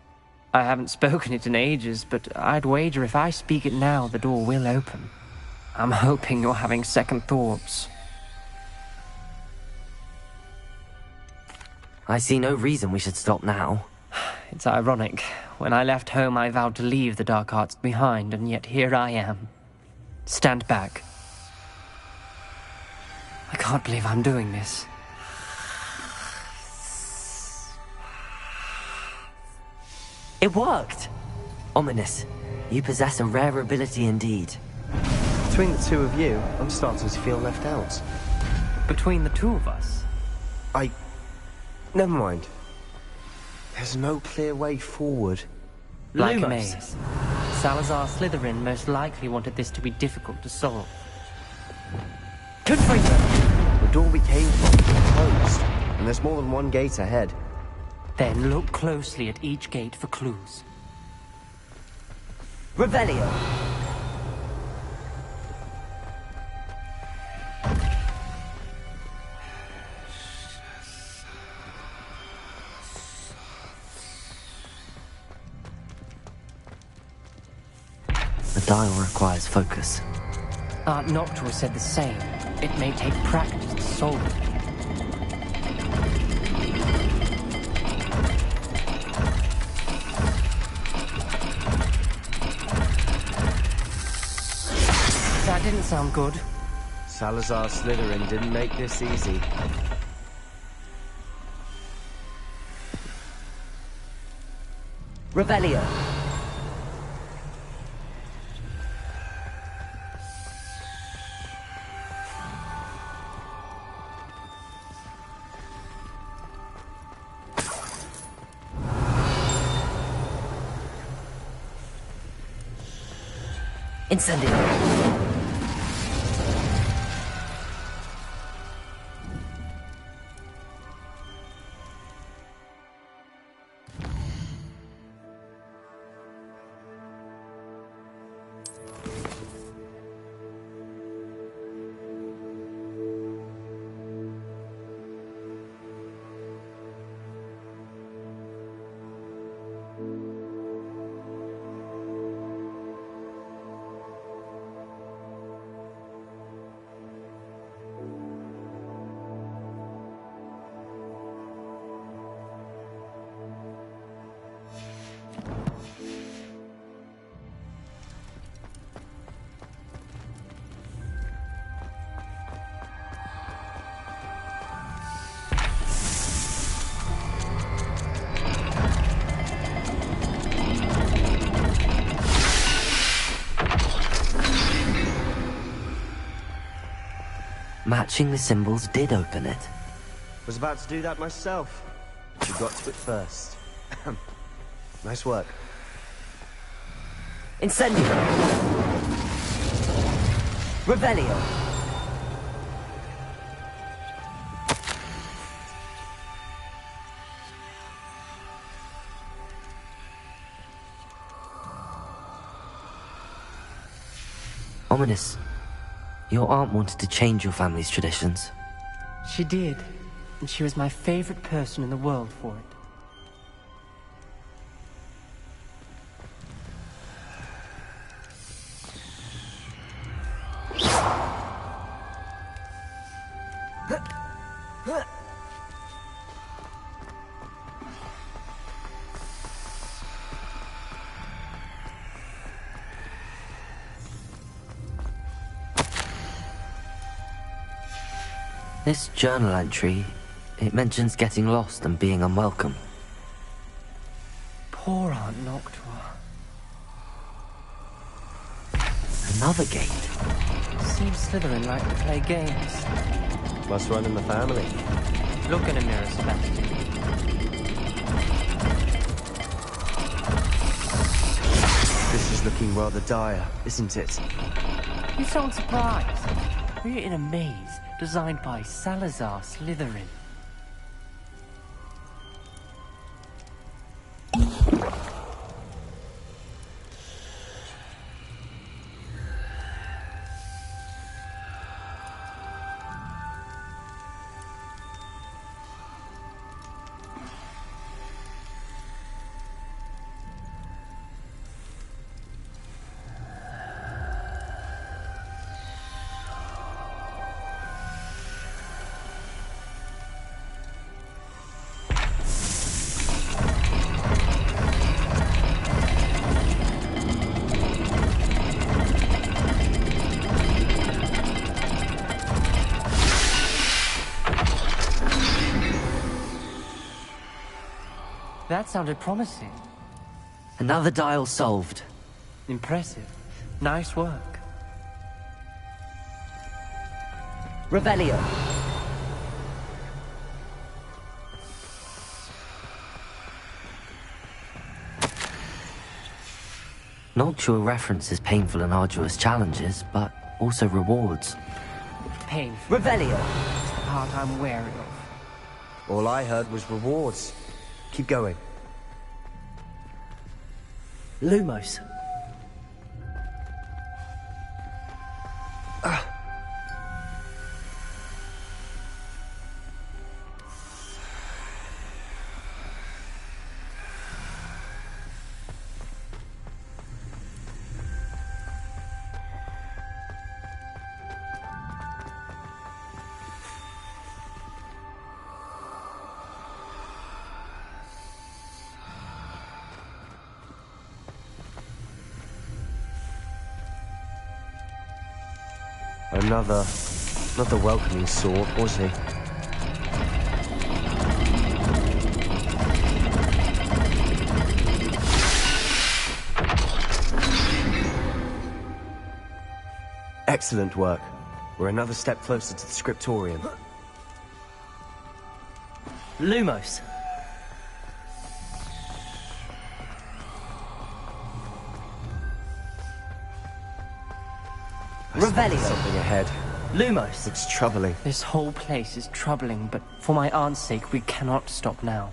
I haven't spoken it in ages, but I'd wager if I speak it now, the door will open. I'm hoping you're having second thoughts. I see no reason we should stop now. It's ironic. When I left home, I vowed to leave the dark arts behind, and yet here I am. Stand back. I can't believe I'm doing this. It worked! Ominous. You possess a rare ability indeed. Between the two of you, I'm starting to feel left out. Between the two of us? Never mind. There's no clear way forward. Like a maze. Salazar Slytherin most likely wanted this to be difficult to solve. Confringo! The door we came from is closed, and there's more than one gate ahead. Then look closely at each gate for clues. Revelio! The dial requires focus. Aunt Noctua said the same. It may take practice to solve it. That didn't sound good. Salazar Slytherin didn't make this easy. Revelio! Incendio! Matching the symbols did open it. Was about to do that myself. You got to it first. Nice work. Incendio! Revelio! Ominous, your aunt wanted to change your family's traditions. She did, and she was my favorite person in the world for it. This journal entry, it mentions getting lost and being unwelcome. Poor Aunt Noctua. Another gate. Seems Slytherin like to play games. Must run in the family. Look in a mirror, Sebastian. This is looking rather dire, isn't it? You sound surprised. We're in a maze designed by Salazar Slytherin. That sounded promising. Another dial solved. Impressive. Nice work. Revelio. Noctua references painful and arduous challenges, but also rewards. Painful. Revelio. It's the part I'm wary of. All I heard was rewards. Keep going. Lumos. Another welcoming sword, was he? Excellent work. We're another step closer to the scriptorium. Lumos. Revelio. Something ahead. Lumos. Looks troubling. This whole place is troubling, but for my aunt's sake, we cannot stop now.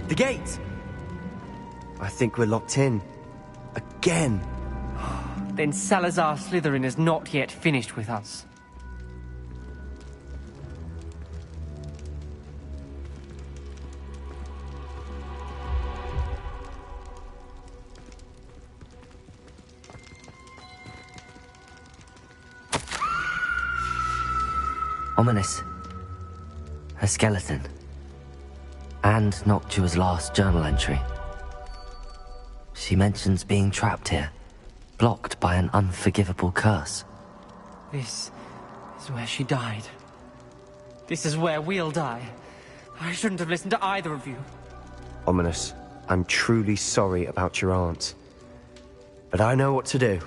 The gate! I think we're locked in. Again. Then Salazar Slytherin is not yet finished with us. Ominous. A skeleton. And Noctua's last journal entry. She mentions being trapped here, blocked by an unforgivable curse. This is where she died. This is where we'll die. I shouldn't have listened to either of you. Ominous, I'm truly sorry about your aunt. But I know what to do.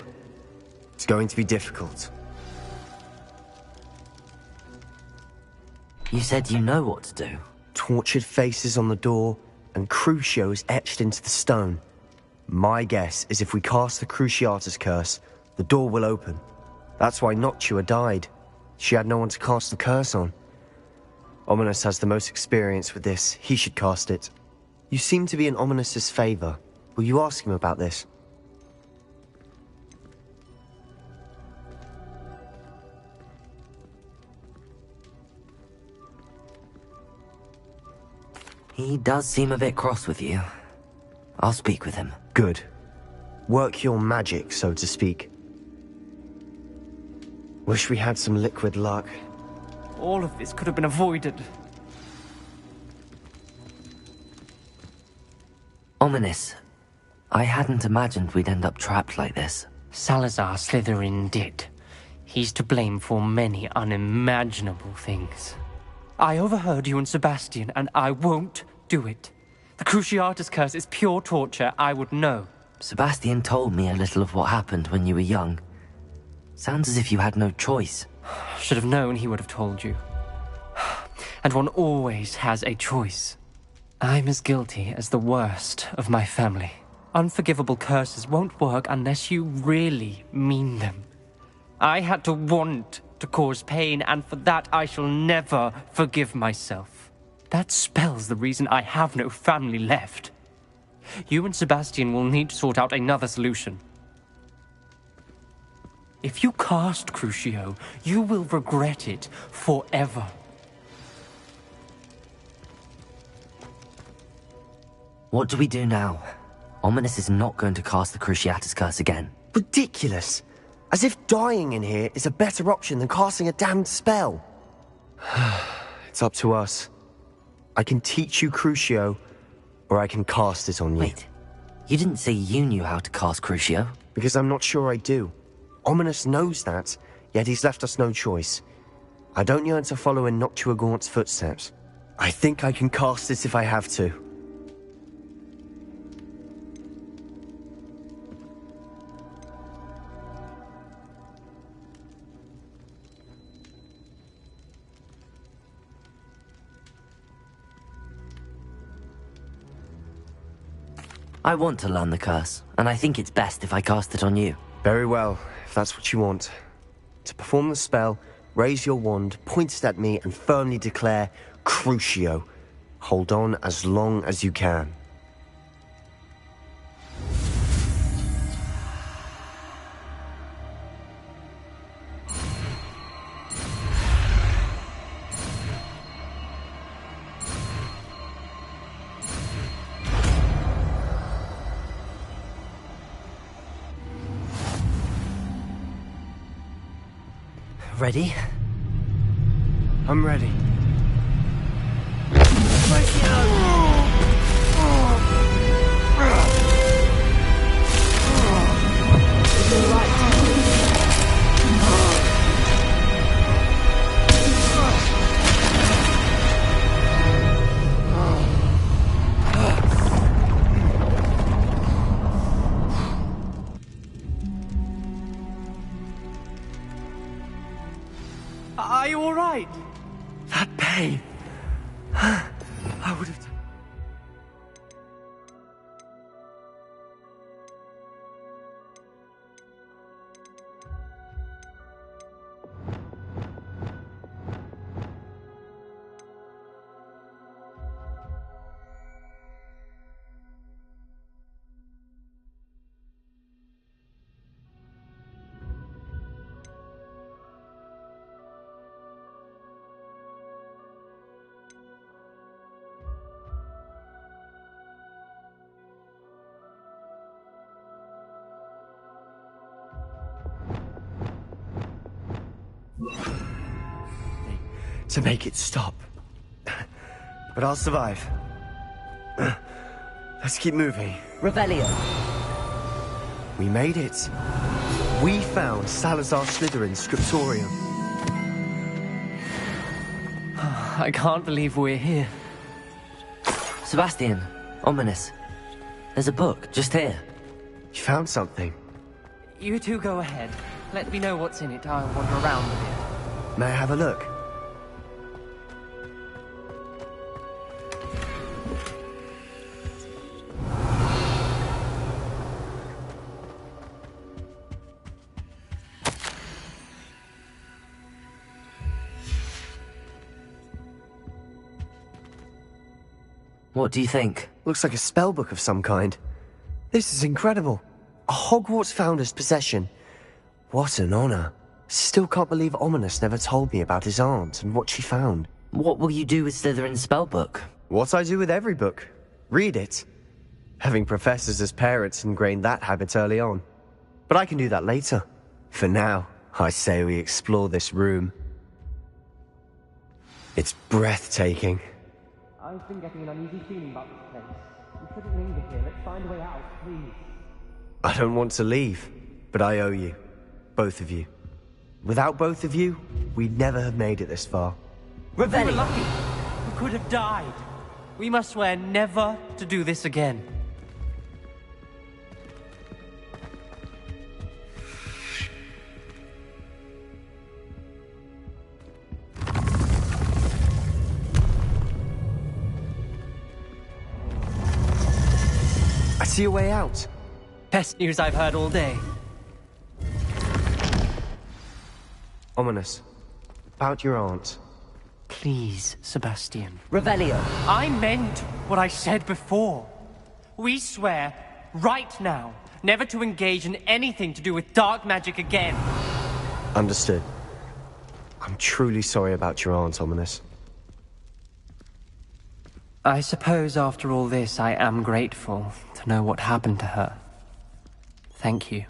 It's going to be difficult. You said you know what to do. Tortured faces on the door, and Crucios etched into the stone. My guess is if we cast the Cruciatus curse, the door will open. That's why Noctua died. She had no one to cast the curse on. Ominous has the most experience with this. He should cast it. You seem to be in Ominous's favor. Will you ask him about this? He does seem a bit cross with you. I'll speak with him. Good. Work your magic, so to speak. Wish we had some liquid luck. All of this could have been avoided. Ominous. I hadn't imagined we'd end up trapped like this. Salazar Slytherin did. He's to blame for many unimaginable things. I overheard you and Sebastian, and I won't do it. The Cruciatus curse is pure torture, I would know. Sebastian told me a little of what happened when you were young. Sounds as if you had no choice. Should have known he would have told you. And one always has a choice. I'm as guilty as the worst of my family. Unforgivable curses won't work unless you really mean them. I had to want to cause pain, and for that I shall never forgive myself. That spell's the reason I have no family left. You and Sebastian will need to sort out another solution. If you cast Crucio, you will regret it forever. What do we do now? Ominous is not going to cast the Cruciatus curse again. Ridiculous! As if dying in here is a better option than casting a damned spell. It's up to us. I can teach you Crucio, or I can cast it on you. Wait, you didn't say you knew how to cast Crucio? Because I'm not sure I do. Ominous knows that, yet he's left us no choice. I don't yearn to follow in Noctua Gaunt's footsteps. I think I can cast it if I have to. I want to learn the curse, and I think it's best if I cast it on you. Very well, if that's what you want. To perform the spell, raise your wand, point it at me, and firmly declare, Crucio. Hold on as long as you can. Ready? I'm ready. Are you all right? That pain. I would have... to make it stop. But I'll survive. Let's keep moving. Revelio. We made it. We found Salazar Slytherin's scriptorium. I can't believe we're here. Sebastian, Ominous. There's a book just here. You found something. You two go ahead. Let me know what's in it. I'll wander around a bit. May I have a look? What do you think? Looks like a spellbook of some kind. This is incredible. A Hogwarts founder's possession. What an honor. Still can't believe Ominous never told me about his aunt and what she found. What will you do with Slytherin's spellbook? What I do with every book. Read it. Having professors as parents ingrained that habit early on. But I can do that later. For now, I say we explore this room. It's breathtaking. I've been getting an uneasy feeling about this place. We shouldn't linger here. Let's find a way out, please. I don't want to leave, but I owe you. Both of you. Without both of you, we'd never have made it this far. We were lucky. We could have died. We must swear never to do this again. I see a way out. Best news I've heard all day. Ominous. About your aunt. Please, Sebastian. Revelio. I meant what I said before. We swear, right now, never to engage in anything to do with dark magic again. Understood. I'm truly sorry about your aunt, Ominous. I suppose after all this, I am grateful to know what happened to her. Thank you.